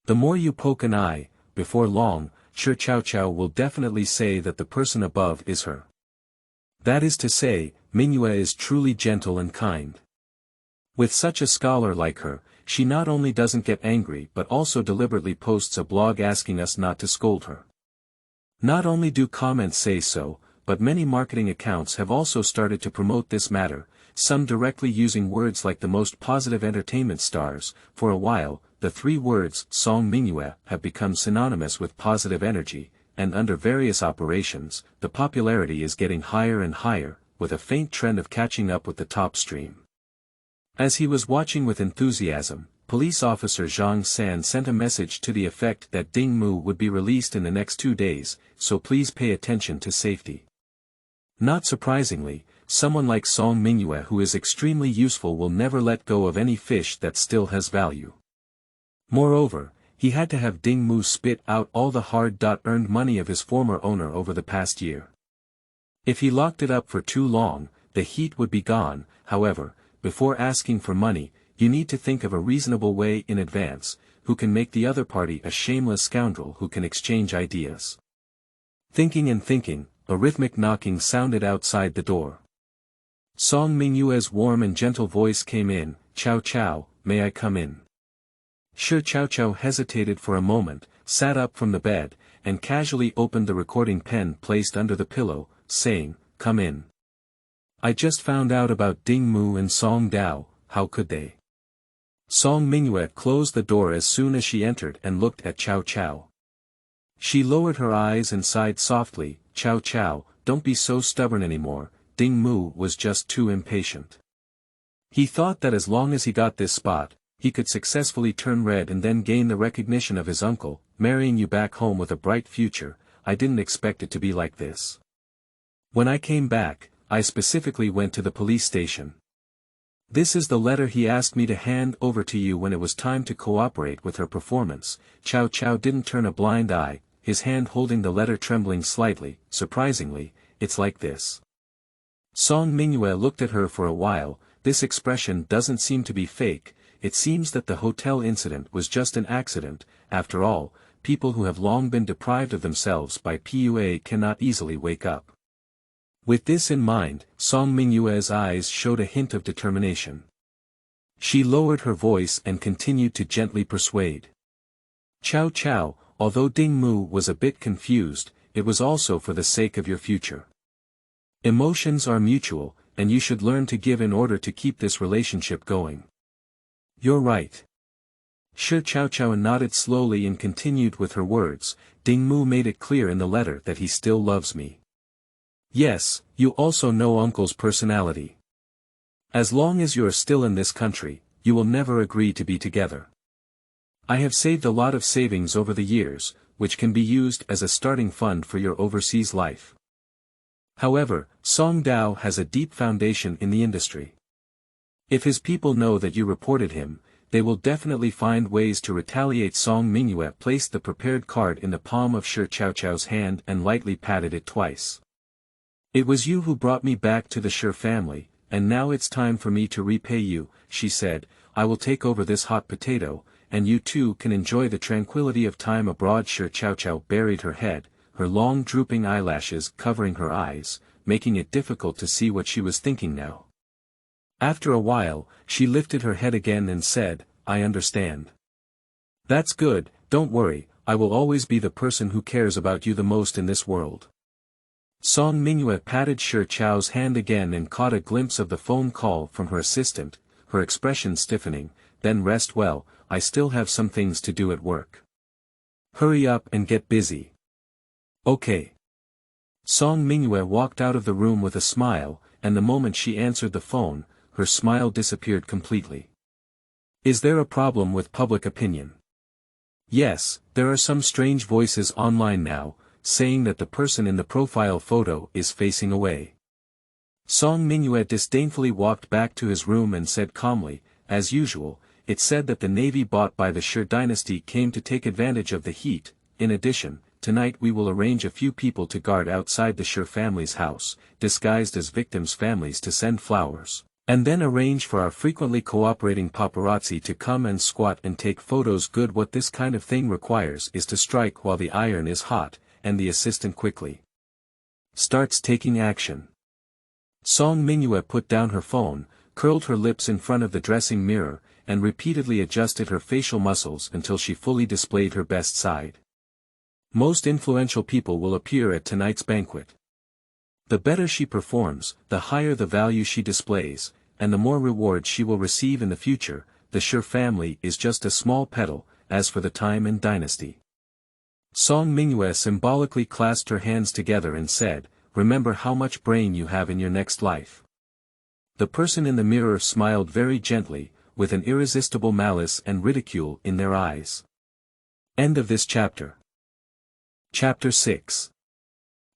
The more you poke an eye, before long, Shi Chao will definitely say that the person above is her. That is to say, Mingyue is truly gentle and kind. With such a scholar like her, she not only doesn't get angry but also deliberately posts a blog asking us not to scold her. Not only do comments say so, but many marketing accounts have also started to promote this matter, some directly using words like the most positive entertainment stars. For a while, the three words Song Mingyue have become synonymous with positive energy, and under various operations, the popularity is getting higher and higher, with a faint trend of catching up with the top stream. As he was watching with enthusiasm, police officer Zhang San sent a message to the effect that Ding Mu would be released in the next 2 days, so please pay attention to safety. Not surprisingly, someone like Song Mingyue who is extremely useful will never let go of any fish that still has value. Moreover, he had to have Ding Mu spit out all the hard-earned money of his former owner over the past year. If he locked it up for too long, the heat would be gone. However, before asking for money, you need to think of a reasonable way in advance, who can make the other party a shameless scoundrel who can exchange ideas. Thinking and thinking, a rhythmic knocking sounded outside the door. Song Mingyue's warm and gentle voice came in. Chao, may I come in? Shi Chao hesitated for a moment, sat up from the bed, and casually opened the recording pen placed under the pillow, saying, come in. I just found out about Ding Mu and Song Dao. How could they? Song Mingyue closed the door as soon as she entered and looked at Chao. She lowered her eyes and sighed softly. Chao, don't be so stubborn anymore. Ding Mu was just too impatient. He thought that as long as he got this spot, he could successfully turn red and then gain the recognition of his uncle, marrying you back home with a bright future. I didn't expect it to be like this. When I came back, I specifically went to the police station. This is the letter he asked me to hand over to you when it was time to cooperate with her performance. Chao didn't turn a blind eye, his hand holding the letter trembling slightly. Surprisingly, it's like this. Song Mingyue looked at her for a while. This expression doesn't seem to be fake. It seems that the hotel incident was just an accident. After all, people who have long been deprived of themselves by PUA cannot easily wake up. With this in mind, Song Mingyue's eyes showed a hint of determination. She lowered her voice and continued to gently persuade. Chao, although Ding Mu was a bit confused, it was also for the sake of your future. Emotions are mutual, and you should learn to give in order to keep this relationship going. You're right. Shi Chao nodded slowly and continued with her words. Ding Mu made it clear in the letter that he still loves me. Yes, you also know Uncle's personality. As long as you are still in this country, you will never agree to be together. I have saved a lot of savings over the years, which can be used as a starting fund for your overseas life. However, Song Dao has a deep foundation in the industry. If his people know that you reported him, they will definitely find ways to retaliate. Song Mingyue placed the prepared card in the palm of Shi Chao's hand and lightly patted it twice. It was you who brought me back to the Shi family, and now it's time for me to repay you, she said. I will take over this hot potato, and you too can enjoy the tranquility of time abroad. Shi Chao buried her head, her long drooping eyelashes covering her eyes, making it difficult to see what she was thinking now. After a while, she lifted her head again and said, I understand. That's good, don't worry, I will always be the person who cares about you the most in this world. Song Mingyue patted Shi Chao's hand again and caught a glimpse of the phone call from her assistant, her expression stiffening. Then rest well, I still have some things to do at work. Hurry up and get busy. Okay. Song Mingyue walked out of the room with a smile, and the moment she answered the phone, her smile disappeared completely. Is there a problem with public opinion? Yes, there are some strange voices online now, saying that the person in the profile photo is facing away. Song Mingyue disdainfully walked back to his room and said calmly, as usual, it said that the navy bought by the Shi dynasty came to take advantage of the heat. In addition, tonight we will arrange a few people to guard outside the Shi family's house, disguised as victims' families to send flowers, and then arrange for our frequently cooperating paparazzi to come and squat and take photos. Good. What this kind of thing requires is to strike while the iron is hot, and the assistant quickly starts taking action. Song Mingyue put down her phone, curled her lips in front of the dressing mirror, and repeatedly adjusted her facial muscles until she fully displayed her best side. Most influential people will appear at tonight's banquet. The better she performs, the higher the value she displays, and the more rewards she will receive in the future. The Shi family is just a small petal, as for the time and dynasty. Song Mingyue symbolically clasped her hands together and said, remember how much brain you have in your next life. The person in the mirror smiled very gently, with an irresistible malice and ridicule in their eyes. End of this chapter. Chapter 6.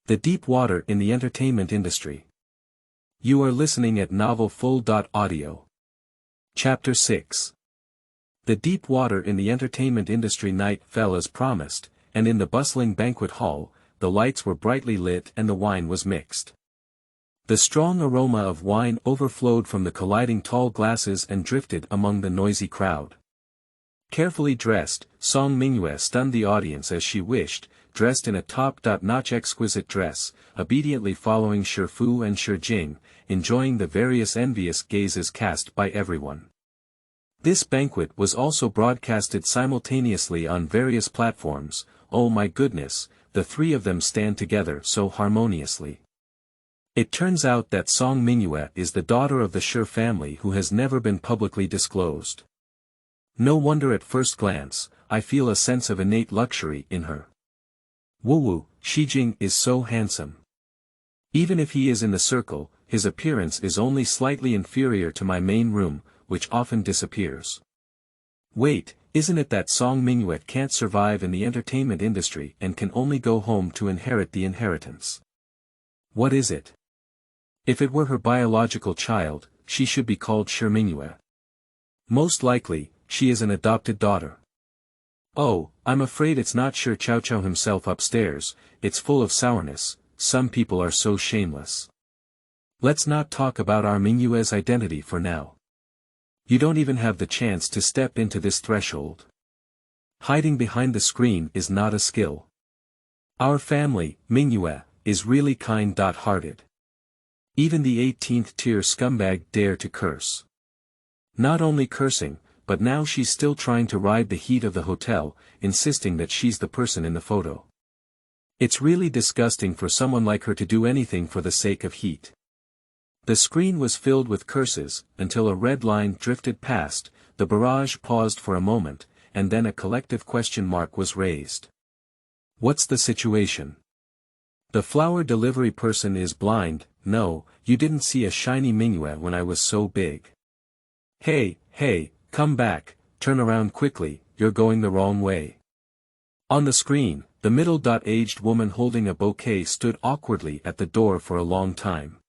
The Deep Water in the Entertainment Industry. You are listening at novelfull.audio. Chapter 6. The deep water in the entertainment industry. Night fell as promised, and in the bustling banquet hall, the lights were brightly lit and the wine was mixed. The strong aroma of wine overflowed from the colliding tall glasses and drifted among the noisy crowd. Carefully dressed, Song Mingyue stunned the audience as she wished, dressed in a top-notch exquisite dress, obediently following Shi Fu and Shi Jing, enjoying the various envious gazes cast by everyone. This banquet was also broadcasted simultaneously on various platforms. Oh my goodness, the three of them stand together so harmoniously. It turns out that Song Mingyue is the daughter of the Shi family who has never been publicly disclosed. No wonder at first glance, I feel a sense of innate luxury in her. Woo, Shi Jing is so handsome. Even if he is in the circle, his appearance is only slightly inferior to my main room, which often disappears. Wait, isn't it that Song Mingyue can't survive in the entertainment industry and can only go home to inherit the inheritance? What is it? If it were her biological child, she should be called Shi Mingyue. Most likely, she is an adopted daughter. Oh, I'm afraid it's not Shi Chao himself upstairs. It's full of sourness. Some people are so shameless. Let's not talk about our Mingyue's identity for now. You don't even have the chance to step into this threshold. Hiding behind the screen is not a skill. Our family, Mingyue, is really kind-hearted. Even the 18th tier scumbag dare to curse. Not only cursing, but now she's still trying to ride the heat of the hotel, insisting that she's the person in the photo. It's really disgusting for someone like her to do anything for the sake of heat. The screen was filled with curses, until a red line drifted past. The barrage paused for a moment, and then a collective question mark was raised. What's the situation? The flower delivery person is blind. No, you didn't see a shiny Mingyue when I was so big. Hey, hey, come back, turn around quickly, you're going the wrong way. On the screen, the middle-aged woman holding a bouquet stood awkwardly at the door for a long time.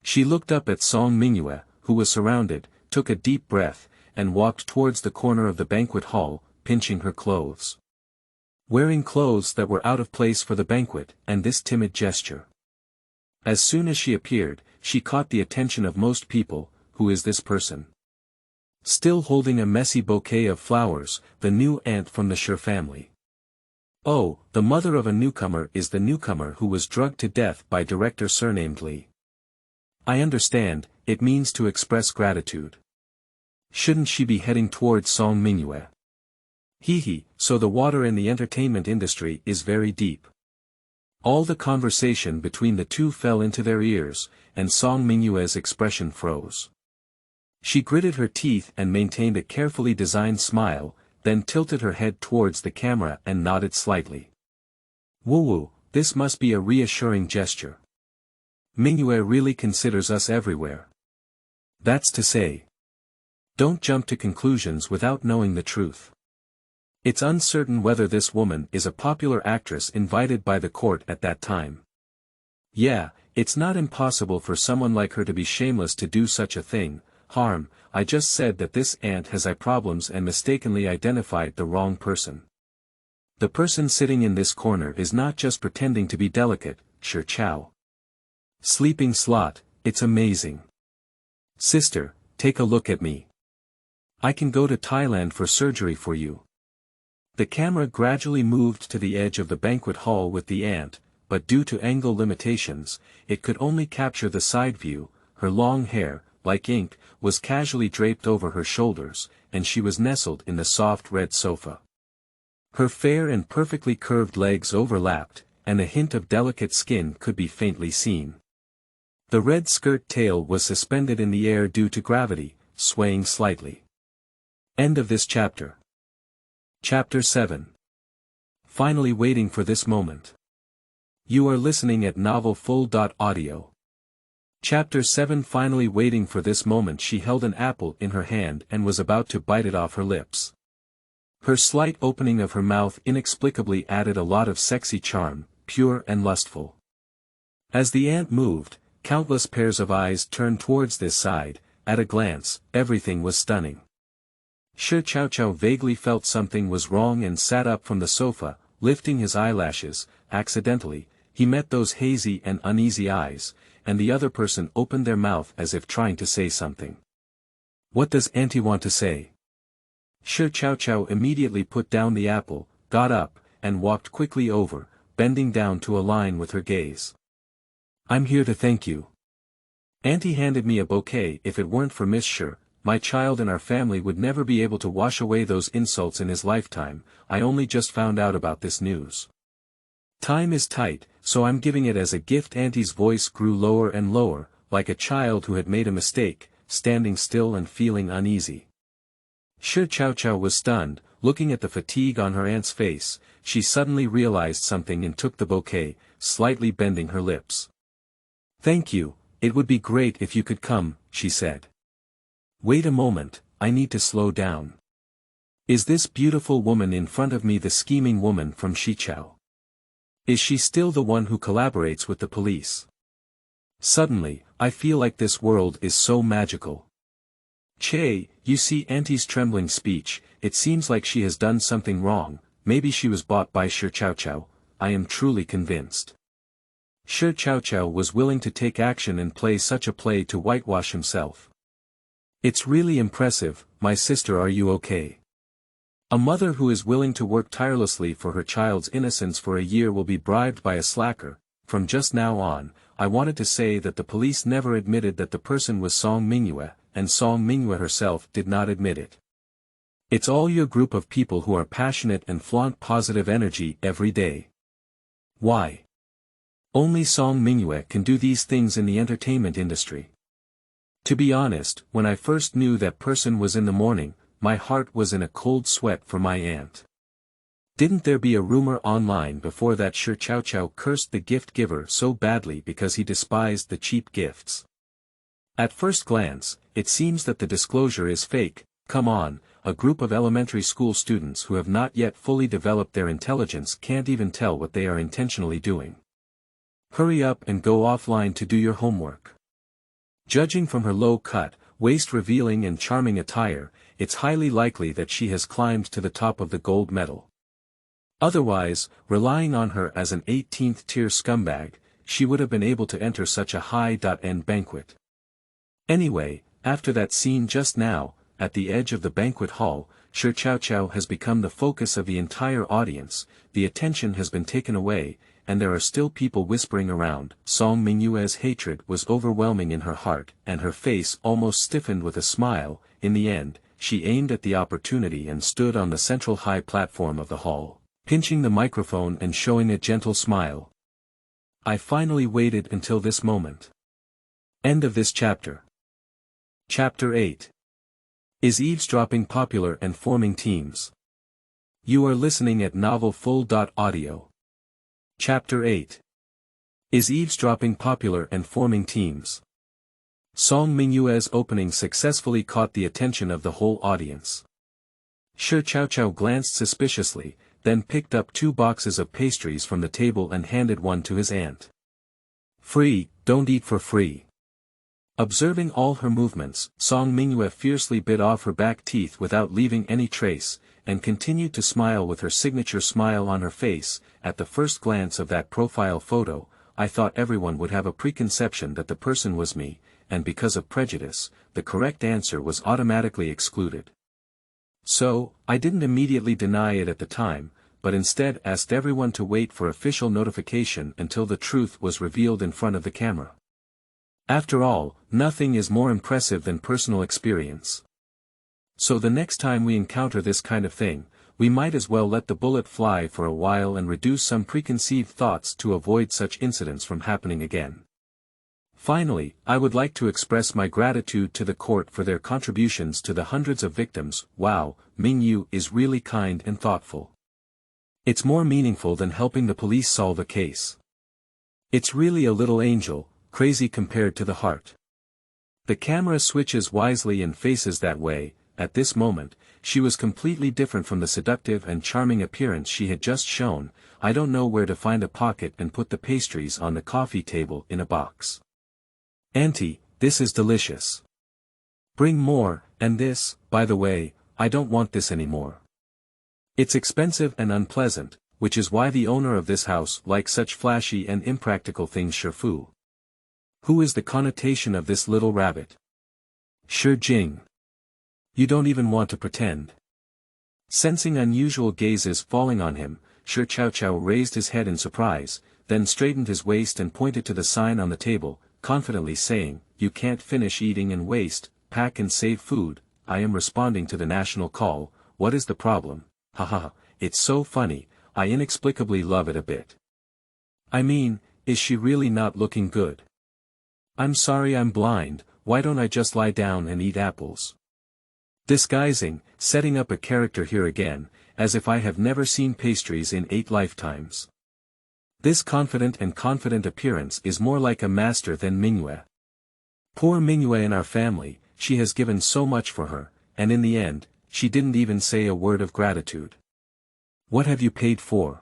She looked up at Song Mingyue, who was surrounded, took a deep breath, and walked towards the corner of the banquet hall, pinching her clothes. Wearing clothes that were out of place for the banquet, and this timid gesture. As soon as she appeared, she caught the attention of most people. Who is this person? Still holding a messy bouquet of flowers, the new aunt from the Shi family. Oh, the mother of a newcomer is the newcomer who was drugged to death by director surnamed Li. I understand, it means to express gratitude. Shouldn't she be heading towards Song Mingyue? Hee, so the water in the entertainment industry is very deep. All the conversation between the two fell into their ears, and Song Mingyue's expression froze. She gritted her teeth and maintained a carefully designed smile, then tilted her head towards the camera and nodded slightly. Woo, this must be a reassuring gesture. Mingyue really considers us everywhere. That's to say. Don't jump to conclusions without knowing the truth. It's uncertain whether this woman is a popular actress invited by the court at that time. Yeah, it's not impossible for someone like her to be shameless to do such a thing. Harm, I just said that this aunt has eye problems and mistakenly identified the wrong person. The person sitting in this corner is not just pretending to be delicate, Shi Chao. Sleeping slot, it's amazing. Sister, take a look at me. I can go to Thailand for surgery for you. The camera gradually moved to the edge of the banquet hall with the aunt, but due to angle limitations, it could only capture the side view. Her long hair, like ink, was casually draped over her shoulders, and she was nestled in the soft red sofa. Her fair and perfectly curved legs overlapped, and a hint of delicate skin could be faintly seen. The red skirt tail was suspended in the air due to gravity, swaying slightly. End of this chapter. Chapter 7. Finally waiting for this moment. You are listening at novelfull.audio. Chapter 7. Finally waiting for this moment. She held an apple in her hand and was about to bite it off her lips. Her slight opening of her mouth inexplicably added a lot of sexy charm, pure and lustful. As the aunt moved, countless pairs of eyes turned towards this side. At a glance, everything was stunning. Shi Chao vaguely felt something was wrong and sat up from the sofa, lifting his eyelashes. Accidentally, he met those hazy and uneasy eyes, and the other person opened their mouth as if trying to say something. What does Auntie want to say? Shi Chao immediately put down the apple, got up, and walked quickly over, bending down to align with her gaze. I'm here to thank you. Auntie handed me a bouquet. If it weren't for Miss Shi, my child and our family would never be able to wash away those insults in his lifetime. I only just found out about this news. Time is tight, so I'm giving it as a gift. Auntie's voice grew lower and lower, like a child who had made a mistake, standing still and feeling uneasy. Shi Chao was stunned, looking at the fatigue on her aunt's face. She suddenly realized something and took the bouquet, slightly bending her lips. Thank you, it would be great if you could come, she said. Wait a moment, I need to slow down. Is this beautiful woman in front of me the scheming woman from Shi Chao? Is she still the one who collaborates with the police? Suddenly, I feel like this world is so magical. Che, you see Auntie's trembling speech. It seems like she has done something wrong. Maybe she was bought by Shi Chao. I am truly convinced. Shi Chao was willing to take action and play such a play to whitewash himself. It's really impressive. My sister, are you okay? A mother who is willing to work tirelessly for her child's innocence for a year will be bribed by a slacker. From just now on, I wanted to say that the police never admitted that the person was Song Mingyue, and Song Mingyue herself did not admit it. It's all your group of people who are passionate and flaunt positive energy every day. Why? Only Song Mingyue can do these things in the entertainment industry. To be honest, when I first knew that person was in the morning, my heart was in a cold sweat for my aunt. Didn't there be a rumor online before that Shi Chao cursed the gift giver so badly because he despised the cheap gifts? At first glance, it seems that the disclosure is fake. Come on, a group of elementary school students who have not yet fully developed their intelligence can't even tell what they are intentionally doing. Hurry up and go offline to do your homework. Judging from her low-cut, waist-revealing and charming attire, it's highly likely that she has climbed to the top of the gold medal. Otherwise, relying on her as an 18th-tier scumbag, she would have been able to enter such a high-end banquet. Anyway, after that scene just now, at the edge of the banquet hall, Shi Chao has become the focus of the entire audience, the attention has been taken away, and there are still people whispering around. Song Mingyue's hatred was overwhelming in her heart, and her face almost stiffened with a smile. In the end, she aimed at the opportunity and stood on the central high platform of the hall, pinching the microphone and showing a gentle smile. I finally waited until this moment. End of this chapter. Chapter 8. Is eavesdropping popular and forming teams? You are listening at novelfull.audio. Chapter 8. Is eavesdropping popular and forming teams? Song Mingyue's opening successfully caught the attention of the whole audience. Shi Chao glanced suspiciously, then picked up 2 boxes of pastries from the table and handed one to his aunt. Free, don't eat for free. Observing all her movements, Song Mingyue fiercely bit off her back teeth without leaving any trace, and continued to smile with her signature smile on her face. At the first glance of that profile photo, I thought everyone would have a preconception that the person was me, and because of prejudice, the correct answer was automatically excluded. So, I didn't immediately deny it at the time, but instead asked everyone to wait for official notification until the truth was revealed in front of the camera. After all, nothing is more impressive than personal experience. So the next time we encounter this kind of thing, we might as well let the bullet fly for a while and reduce some preconceived thoughts to avoid such incidents from happening again. Finally, I would like to express my gratitude to the court for their contributions to the hundreds of victims. Wow, Mingyu is really kind and thoughtful. It's more meaningful than helping the police solve a case. It's really a little angel, crazy compared to the heart. The camera switches wisely and faces that way. At this moment, she was completely different from the seductive and charming appearance she had just shown. I don't know where to find a pocket and put the pastries on the coffee table in a box. Auntie, this is delicious. Bring more, and this, by the way, I don't want this anymore. It's expensive and unpleasant, which is why the owner of this house likes such flashy and impractical things. Shifu. Who is the connotation of this little rabbit? Shi Jing. You don't even want to pretend. Sensing unusual gazes falling on him, Shi Chao raised his head in surprise, then straightened his waist and pointed to the sign on the table, confidently saying, "You can't finish eating and waste, pack and save food. I am responding to the national call. What is the problem? Haha, it's so funny, I inexplicably love it a bit. I mean, is she really not looking good? I'm sorry I'm blind, why don't I just lie down and eat apples?" Disguising, setting up a character here again, as if I have never seen pastries in 8 lifetimes. This confident appearance is more like a master than Mingyue. Poor Mingyue in our family, she has given so much for her, and in the end, she didn't even say a word of gratitude. What have you paid for?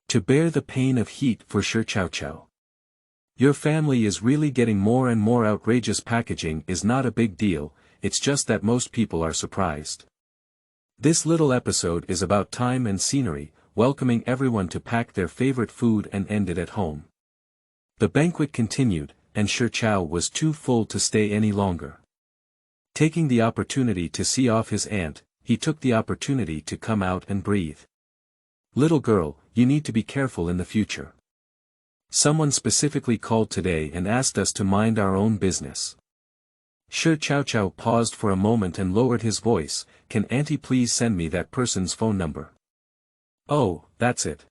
To bear the pain of heat for Shi Chao. Your family is really getting more and more outrageous. Packaging is not a big deal, it's just that most people are surprised. This little episode is about time and scenery, welcoming everyone to pack their favorite food and end it at home. The banquet continued, and Shi Chao was too full to stay any longer. Taking the opportunity to see off his aunt, he took the opportunity to come out and breathe. Little girl, you need to be careful in the future. Someone specifically called today and asked us to mind our own business. Shi Chao paused for a moment and lowered his voice. Can auntie please send me that person's phone number? Oh, that's it.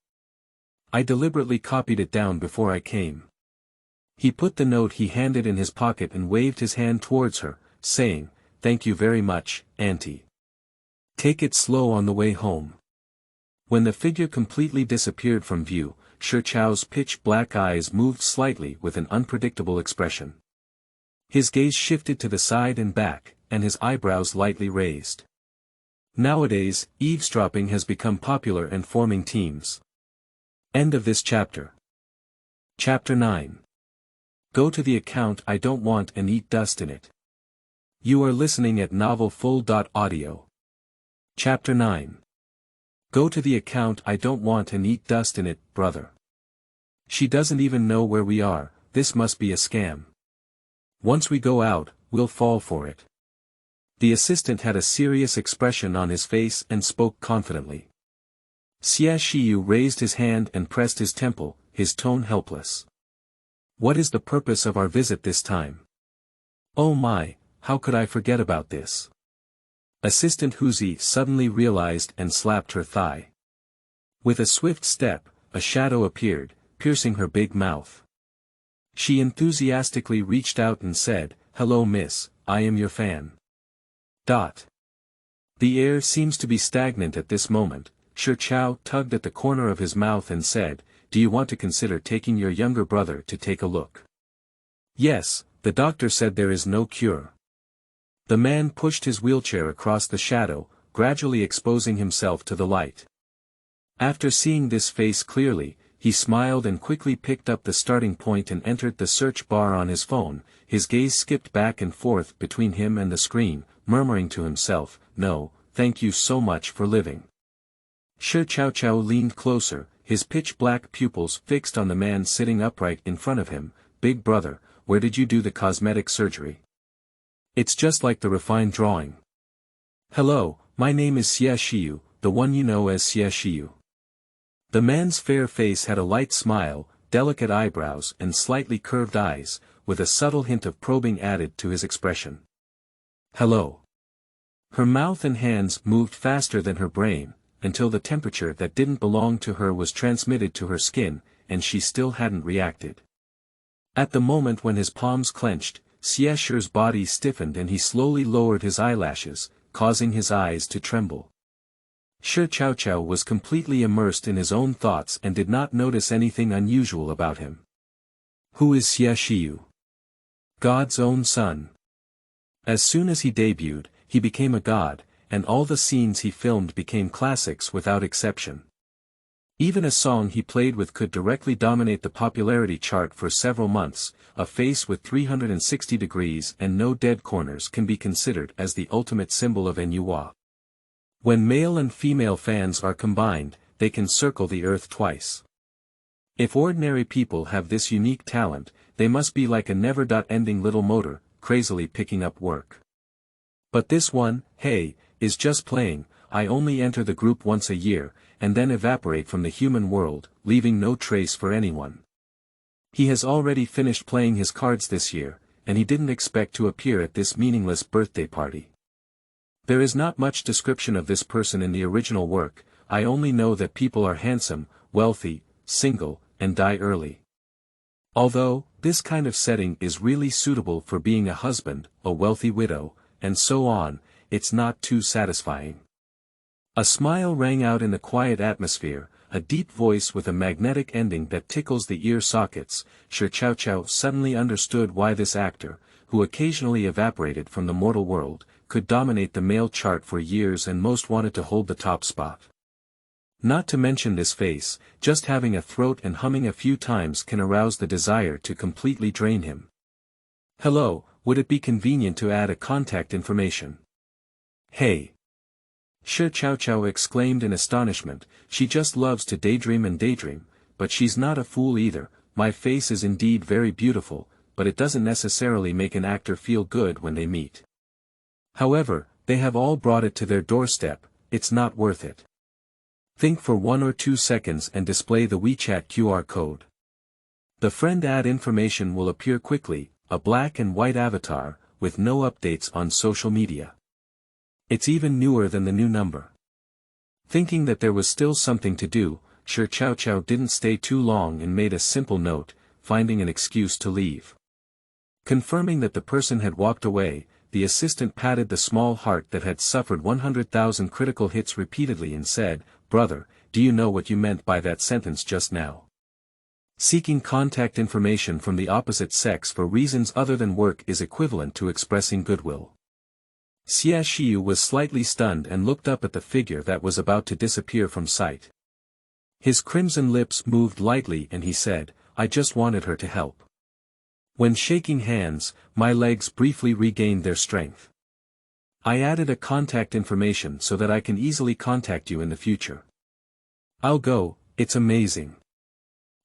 I deliberately copied it down before I came. He put the note he handed in his pocket and waved his hand towards her, saying, "Thank you very much, auntie. Take it slow on the way home." When the figure completely disappeared from view, Shi Chao's pitch-black eyes moved slightly with an unpredictable expression. His gaze shifted to the side and back, and his eyebrows lightly raised. Nowadays, eavesdropping has become popular and forming teams. End of this chapter. Chapter 9. Go to the account I don't want and eat dust in it. You are listening at novelfull.audio. Chapter 9. Go to the account I don't want and eat dust in it, brother. She doesn't even know where we are, this must be a scam. Once we go out, we'll fall for it. The assistant had a serious expression on his face and spoke confidently. Shi Chao raised his hand and pressed his temple, his tone helpless. What is the purpose of our visit this time? Oh my, how could I forget about this? Assistant Huzi suddenly realized and slapped her thigh. With a swift step, a shadow appeared, piercing her big mouth. She enthusiastically reached out and said, "Hello miss, I am your fan." The air seems to be stagnant at this moment. Shi Chao tugged at the corner of his mouth and said, "Do you want to consider taking your younger brother to take a look?" "Yes, the doctor said there is no cure." The man pushed his wheelchair across the shadow, gradually exposing himself to the light. After seeing this face clearly, he smiled and quickly picked up the starting point and entered the search bar on his phone. His gaze skipped back and forth between him and the screen, murmuring to himself, "No, thank you so much for living." Shi Chao leaned closer, his pitch-black pupils fixed on the man sitting upright in front of him. "Big brother, where did you do the cosmetic surgery? It's just like the refined drawing." "Hello, my name is Shi Chao, the one you know as Shi Chao." The man's fair face had a light smile, delicate eyebrows and slightly curved eyes, with a subtle hint of probing added to his expression. "Hello." Her mouth and hands moved faster than her brain, until the temperature that didn't belong to her was transmitted to her skin, and she still hadn't reacted. At the moment when his palms clenched, Shi Chao's body stiffened and he slowly lowered his eyelashes, causing his eyes to tremble. Shi Chao was completely immersed in his own thoughts and did not notice anything unusual about him. Who is Shi Chao? God's own son. As soon as he debuted, he became a god, and all the scenes he filmed became classics without exception. Even a song he played with could directly dominate the popularity chart for several months. A face with 360 degrees and no dead corners can be considered as the ultimate symbol of ennui. When male and female fans are combined, they can circle the earth twice. If ordinary people have this unique talent, they must be like a never-ending little motor, crazily picking up work. But this one, hey, is just playing. I only enter the group once a year, and then evaporate from the human world, leaving no trace for anyone. He has already finished playing his cards this year, and he didn't expect to appear at this meaningless birthday party. There is not much description of this person in the original work. I only know that people are handsome, wealthy, single, and die early. Although, this kind of setting is really suitable for being a husband, a wealthy widow, and so on, it's not too satisfying. A smile rang out in the quiet atmosphere, a deep voice with a magnetic ending that tickles the ear sockets. Shi Chao suddenly understood why this actor, who occasionally evaporated from the mortal world, could dominate the male chart for years and most wanted to hold the top spot. Not to mention this face, just having a throat and humming a few times can arouse the desire to completely drain him. "Hello, would it be convenient to add a contact information?" "Hey!" Shi Chao exclaimed in astonishment. She just loves to daydream, but she's not a fool either. My face is indeed very beautiful, but it doesn't necessarily make an actor feel good when they meet. However, they have all brought it to their doorstep, it's not worth it. Think for 1 or 2 seconds and display the WeChat QR code. The friend ad information will appear quickly, a black and white avatar, with no updates on social media. It's even newer than the new number. Thinking that there was still something to do, Shi Chao didn't stay too long and made a simple note, finding an excuse to leave. Confirming that the person had walked away, the assistant patted the small heart that had suffered 100,000 critical hits repeatedly and said, "Brother, do you know what you meant by that sentence just now? Seeking contact information from the opposite sex for reasons other than work is equivalent to expressing goodwill. Chayan Chayu was slightly stunned and looked up at the figure that was about to disappear from sight. His crimson lips moved lightly and he said, "I just wanted her to help." When shaking hands, my legs briefly regained their strength. I added a contact information so that I can easily contact you in the future. I'll go, it's amazing.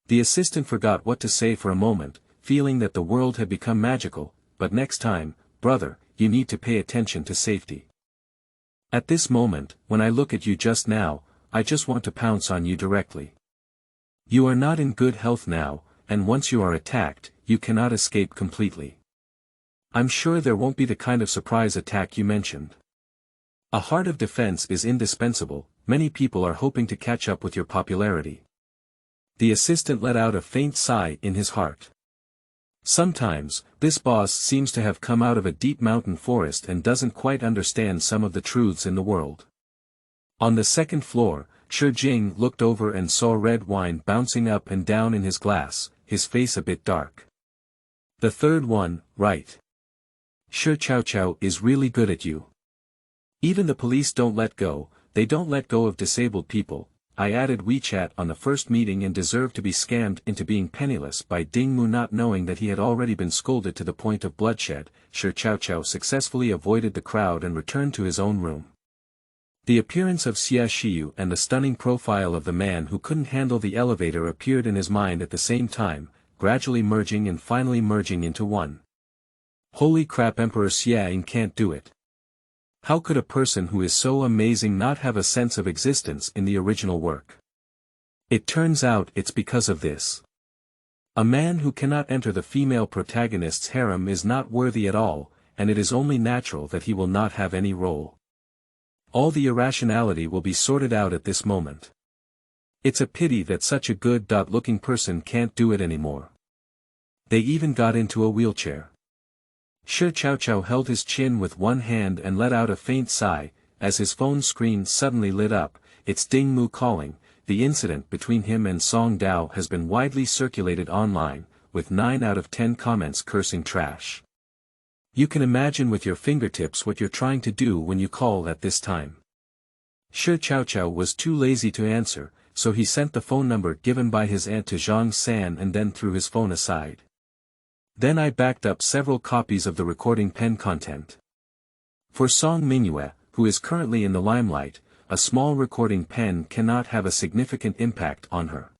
The assistant forgot what to say for a moment, feeling that the world had become magical, but next time, brother, you need to pay attention to safety. At this moment, when I look at you just now, I just want to pounce on you directly. You are not in good health now, and once you are attacked, you cannot escape completely. I'm sure there won't be the kind of surprise attack you mentioned. A heart of defense is indispensable, many people are hoping to catch up with your popularity. The assistant let out a faint sigh in his heart. Sometimes, this boss seems to have come out of a deep mountain forest and doesn't quite understand some of the truths in the world. On the second floor, Shi Chao looked over and saw red wine bouncing up and down in his glass, his face a bit dark. The third one, right. Shi Chao is really good at you. Even the police don't let go, they don't let go of disabled people. I added WeChat on the first meeting and deserved to be scammed into being penniless by Ding Mu not knowing that he had already been scolded to the point of bloodshed. Shi Chao successfully avoided the crowd and returned to his own room. The appearance of Chayan Chayu and the stunning profile of the man who couldn't handle the elevator appeared in his mind at the same time, gradually merging and finally merging into one. Holy crap, Emperor Xiang can't do it. How could a person who is so amazing not have a sense of existence in the original work? It turns out it's because of this. A man who cannot enter the female protagonist's harem is not worthy at all, and it is only natural that he will not have any role. All the irrationality will be sorted out at this moment. It's a pity that such a good-looking person can't do it anymore. They even got into a wheelchair. Shi Chao held his chin with one hand and let out a faint sigh, as his phone screen suddenly lit up. It's Ding Mu calling. The incident between him and Song Dao has been widely circulated online, with 9 out of 10 comments cursing trash. You can imagine with your fingertips what you're trying to do when you call at this time. Shi Chao was too lazy to answer, so he sent the phone number given by his aunt to Zhang San and then threw his phone aside. Then I backed up several copies of the recording pen content. For Song Mingyue, who is currently in the limelight, a small recording pen cannot have a significant impact on her.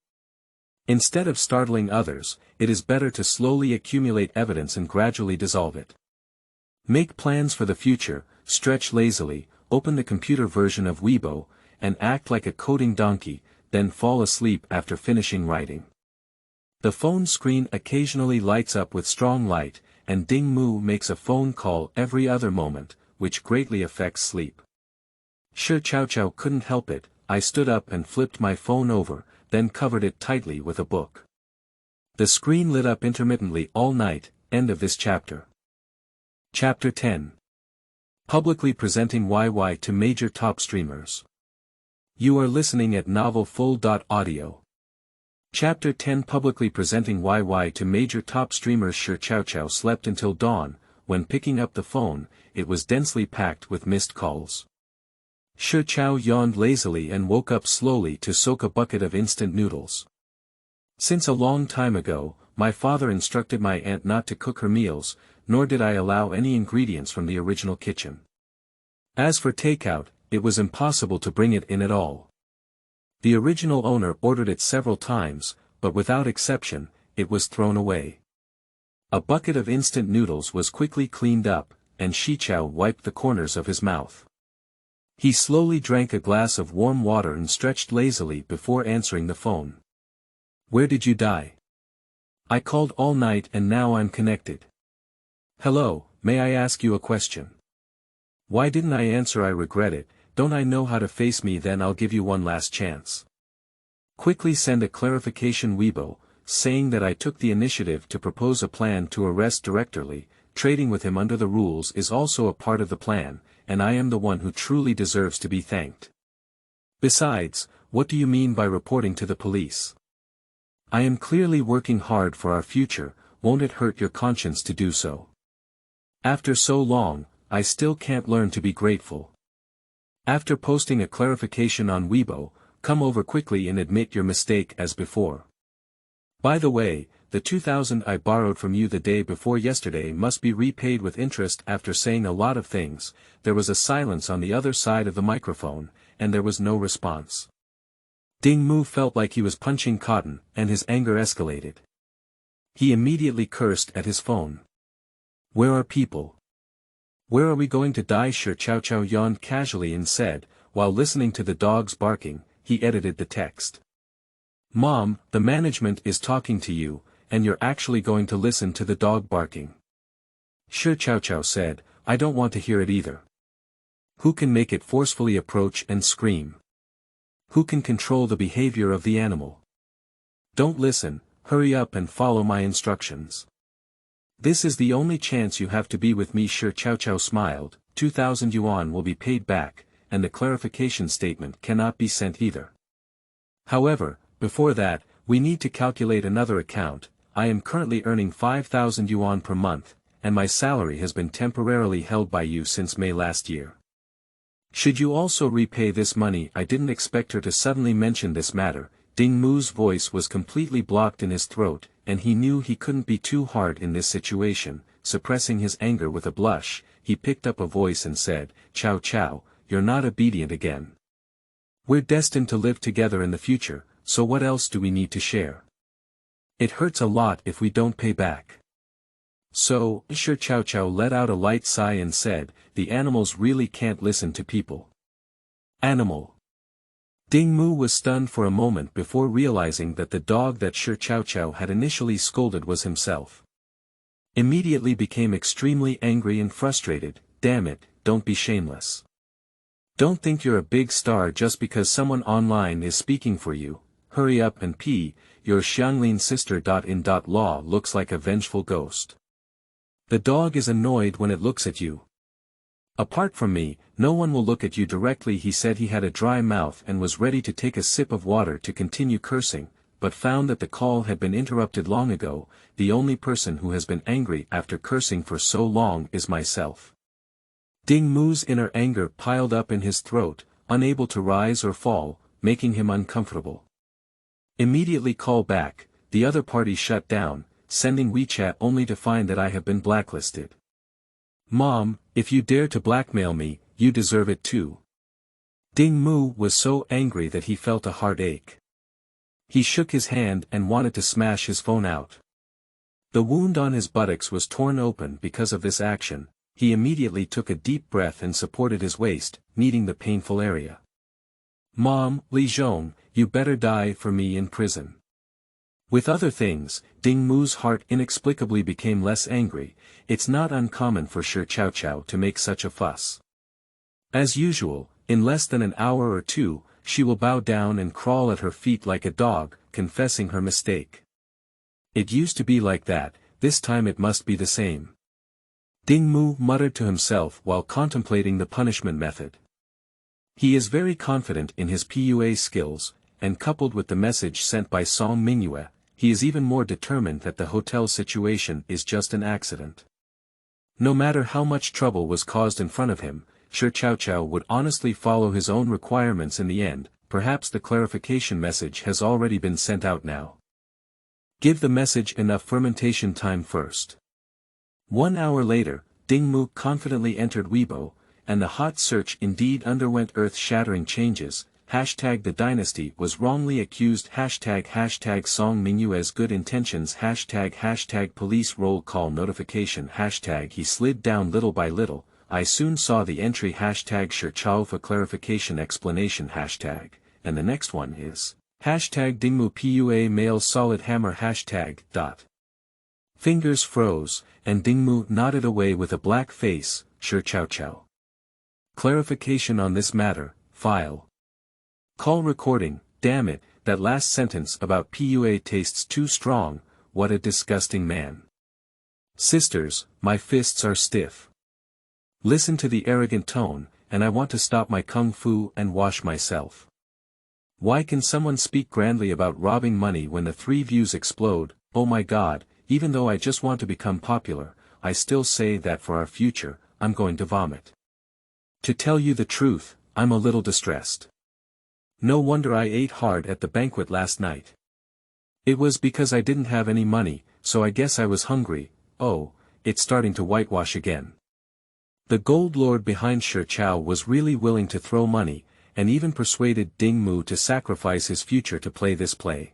Instead of startling others, it is better to slowly accumulate evidence and gradually dissolve it. Make plans for the future, stretch lazily, open the computer version of Weibo, and act like a coding donkey, then fall asleep after finishing writing. The phone screen occasionally lights up with strong light, and Ding Mu makes a phone call every other moment, which greatly affects sleep. Shi Chao couldn't help it. I stood up and flipped my phone over, then covered it tightly with a book. The screen lit up intermittently all night. End of this chapter. Chapter 10. Publicly presenting YY to major top streamers. You are listening at novelfull.audio. Chapter 10. Publicly presenting YY to major top streamers. Shi Chao slept until dawn. When picking up the phone, it was densely packed with missed calls. Shi Chao yawned lazily and woke up slowly to soak a bucket of instant noodles. Since a long time ago, my father instructed my aunt not to cook her meals, nor did I allow any ingredients from the original kitchen. As for takeout, it was impossible to bring it in at all. The original owner ordered it several times, but without exception, it was thrown away. A bucket of instant noodles was quickly cleaned up, and Shi Chao wiped the corners of his mouth. He slowly drank a glass of warm water and stretched lazily before answering the phone. Where did you die? I called all night and now I'm connected. Hello, may I ask you a question? Why didn't I answer? I regret it. Don't I know how to face me? Then I'll give you one last chance. Quickly send a clarification Weibo, saying that I took the initiative to propose a plan to arrest Director Li. Trading with him under the rules is also a part of the plan, and I am the one who truly deserves to be thanked. Besides, what do you mean by reporting to the police? I am clearly working hard for our future, won't it hurt your conscience to do so? After so long, I still can't learn to be grateful. After posting a clarification on Weibo, come over quickly and admit your mistake as before. By the way, the 2,000 I borrowed from you the day before yesterday must be repaid with interest. After saying a lot of things, there was a silence on the other side of the microphone, and there was no response. Ding Mu felt like he was punching cotton, and his anger escalated. He immediately cursed at his phone. Where are people? Where are we going to die? Shi Chao yawned casually and said, while listening to the dogs barking. He edited the text. Mom, the management is talking to you, and you're actually going to listen to the dog barking. Shi Chao said, I don't want to hear it either. Who can make it forcefully approach and scream? Who can control the behavior of the animal? Don't listen, hurry up and follow my instructions. This is the only chance you have to be with me. Shi Chao smiled. 2,000 yuan will be paid back, and the clarification statement cannot be sent either. However, before that, we need to calculate another account. I am currently earning 5,000 yuan per month, and my salary has been temporarily held by you since May last year. Should you also repay this money? I didn't expect her to suddenly mention this matter. Ding Mu's voice was completely blocked in his throat, and he knew he couldn't be too hard in this situation. Suppressing his anger with a blush, he picked up a voice and said, Chao, you're not obedient again. We're destined to live together in the future, so what else do we need to share? It hurts a lot if we don't pay back. So, Shi Chao let out a light sigh and said, the animals really can't listen to people. Animal. Ding Mu was stunned for a moment before realizing that the dog that Shi Chao had initially scolded was himself. Immediately became extremely angry and frustrated. Damn it, don't be shameless. Don't think you're a big star just because someone online is speaking for you. Hurry up and pee. Your Xianglin sister. Law looks like a vengeful ghost. The dog is annoyed when it looks at you. Apart from me, no one will look at you directly. He said he had a dry mouth and was ready to take a sip of water to continue cursing, but found that the call had been interrupted long ago. The only person who has been angry after cursing for so long is myself. Ding Mu's inner anger piled up in his throat, unable to rise or fall, making him uncomfortable. Immediately call back. The other party shut down, sending WeChat only to find that I have been blacklisted. Mom, if you dare to blackmail me, you deserve it too. Ding Mu was so angry that he felt a heartache. He shook his hand and wanted to smash his phone out. The wound on his buttocks was torn open because of this action. He immediately took a deep breath and supported his waist, kneading the painful area. Mom, Li Zhong, you better die for me in prison. With other things, Ding Mu's heart inexplicably became less angry. It's not uncommon for Shi Chao to make such a fuss. As usual, in less than an hour or two, she will bow down and crawl at her feet like a dog, confessing her mistake. It used to be like that, this time it must be the same. Ding Mu muttered to himself while contemplating the punishment method. He is very confident in his PUA skills, and coupled with the message sent by Song Mingyue, he is even more determined that the hotel situation is just an accident. No matter how much trouble was caused in front of him, Shi Chao would honestly follow his own requirements in the end. Perhaps the clarification message has already been sent out now. Give the message enough fermentation time first. 1 hour later, Ding Mu confidently entered Weibo, and the hot search indeed underwent earth-shattering changes. The dynasty was wrongly accused. Song Mingyue's good intentions. Police roll call notification. He slid down little by little. I soon saw the entry. Shi Chao for clarification explanation. And the next one is Dingmu PUA male solid hammer. Fingers froze, and Dingmu nodded away with a black face. Shi Chao. Clarification on this matter. File. Call recording. Damn it, that last sentence about PUA tastes too strong. What a disgusting man. Sisters, my fists are stiff. Listen to the arrogant tone, and I want to stop my kung fu and wash myself. Why can someone speak grandly about robbing money when the 3 views explode? Oh my god, even though I just want to become popular, I still say that for our future, I'm going to vomit. To tell you the truth, I'm a little distressed. No wonder I ate hard at the banquet last night. It was because I didn't have any money, so I guess I was hungry. Oh, it's starting to whitewash again. The gold lord behind Shi Chao was really willing to throw money, and even persuaded Ding Mu to sacrifice his future to play this play.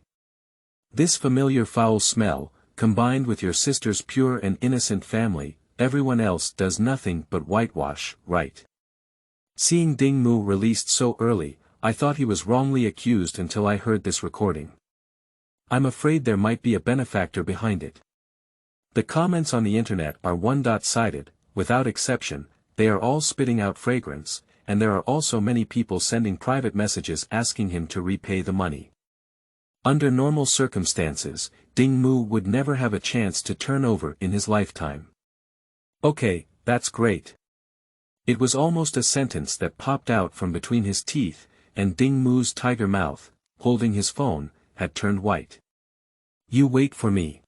This familiar foul smell, combined with your sister's pure and innocent family, everyone else does nothing but whitewash, right? Seeing Ding Mu released so early, I thought he was wrongly accused until I heard this recording. I'm afraid there might be a benefactor behind it. The comments on the internet are one-sided, without exception, they are all spitting out fragrance, and there are also many people sending private messages asking him to repay the money. Under normal circumstances, Ding Mu would never have a chance to turn over in his lifetime. Okay, that's great. It was almost a sentence that popped out from between his teeth, and Ding Mu's tiger mouth, holding his phone, had turned white. You wait for me.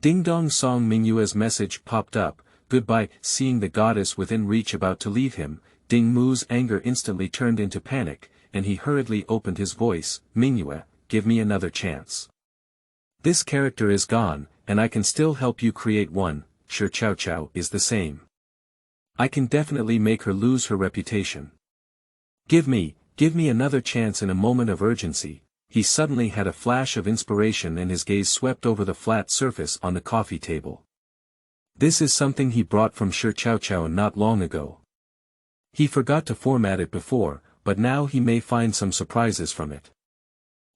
Ding Dong Song Mingyue's message popped up, goodbye. Seeing the goddess within reach about to leave him, Ding Mu's anger instantly turned into panic, and he hurriedly opened his voice, Mingyue, give me another chance. This character is gone, and I can still help you create one. Shi Chao is the same. I can definitely make her lose her reputation. Give me another chance. In a moment of urgency, he suddenly had a flash of inspiration and his gaze swept over the flat surface on the coffee table. This is something he brought from Shi Chao not long ago. He forgot to format it before, but now he may find some surprises from it.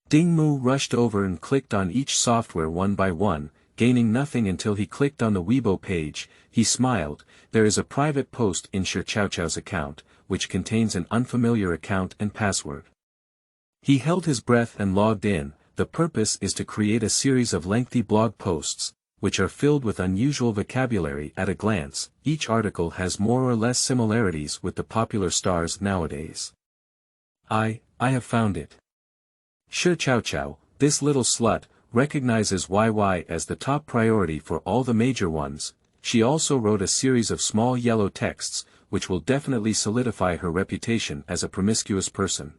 Ding Mu rushed over and clicked on each software one by one, gaining nothing until he clicked on the Weibo page. He smiled. There is a private post in Shi Chao's account, which contains an unfamiliar account and password. He held his breath and logged in. The purpose is to create a series of lengthy blog posts, which are filled with unusual vocabulary. At a glance, each article has more or less similarities with the popular stars nowadays. I have found it. Shi Chao, this little slut, recognizes YY as the top priority for all the major ones. She also wrote a series of small yellow texts, which will definitely solidify her reputation as a promiscuous person.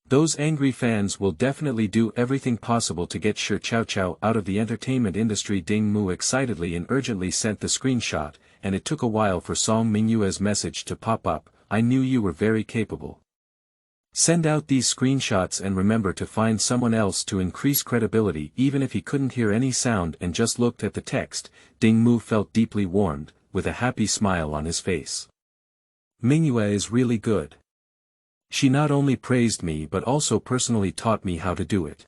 Those angry fans will definitely do everything possible to get Shi Chao out of the entertainment industry. Ding Mu excitedly and urgently sent the screenshot, and it took a while for Song Mingyue's message to pop up. I knew you were very capable. Send out these screenshots and remember to find someone else to increase credibility. Even if he couldn't hear any sound and just looked at the text, Ding Mu felt deeply warmed, with a happy smile on his face. Mingyue is really good. She not only praised me but also personally taught me how to do it.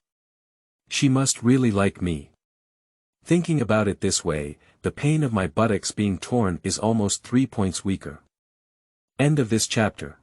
She must really like me. Thinking about it this way, the pain of my buttocks being torn is almost 3 points weaker. End of this chapter.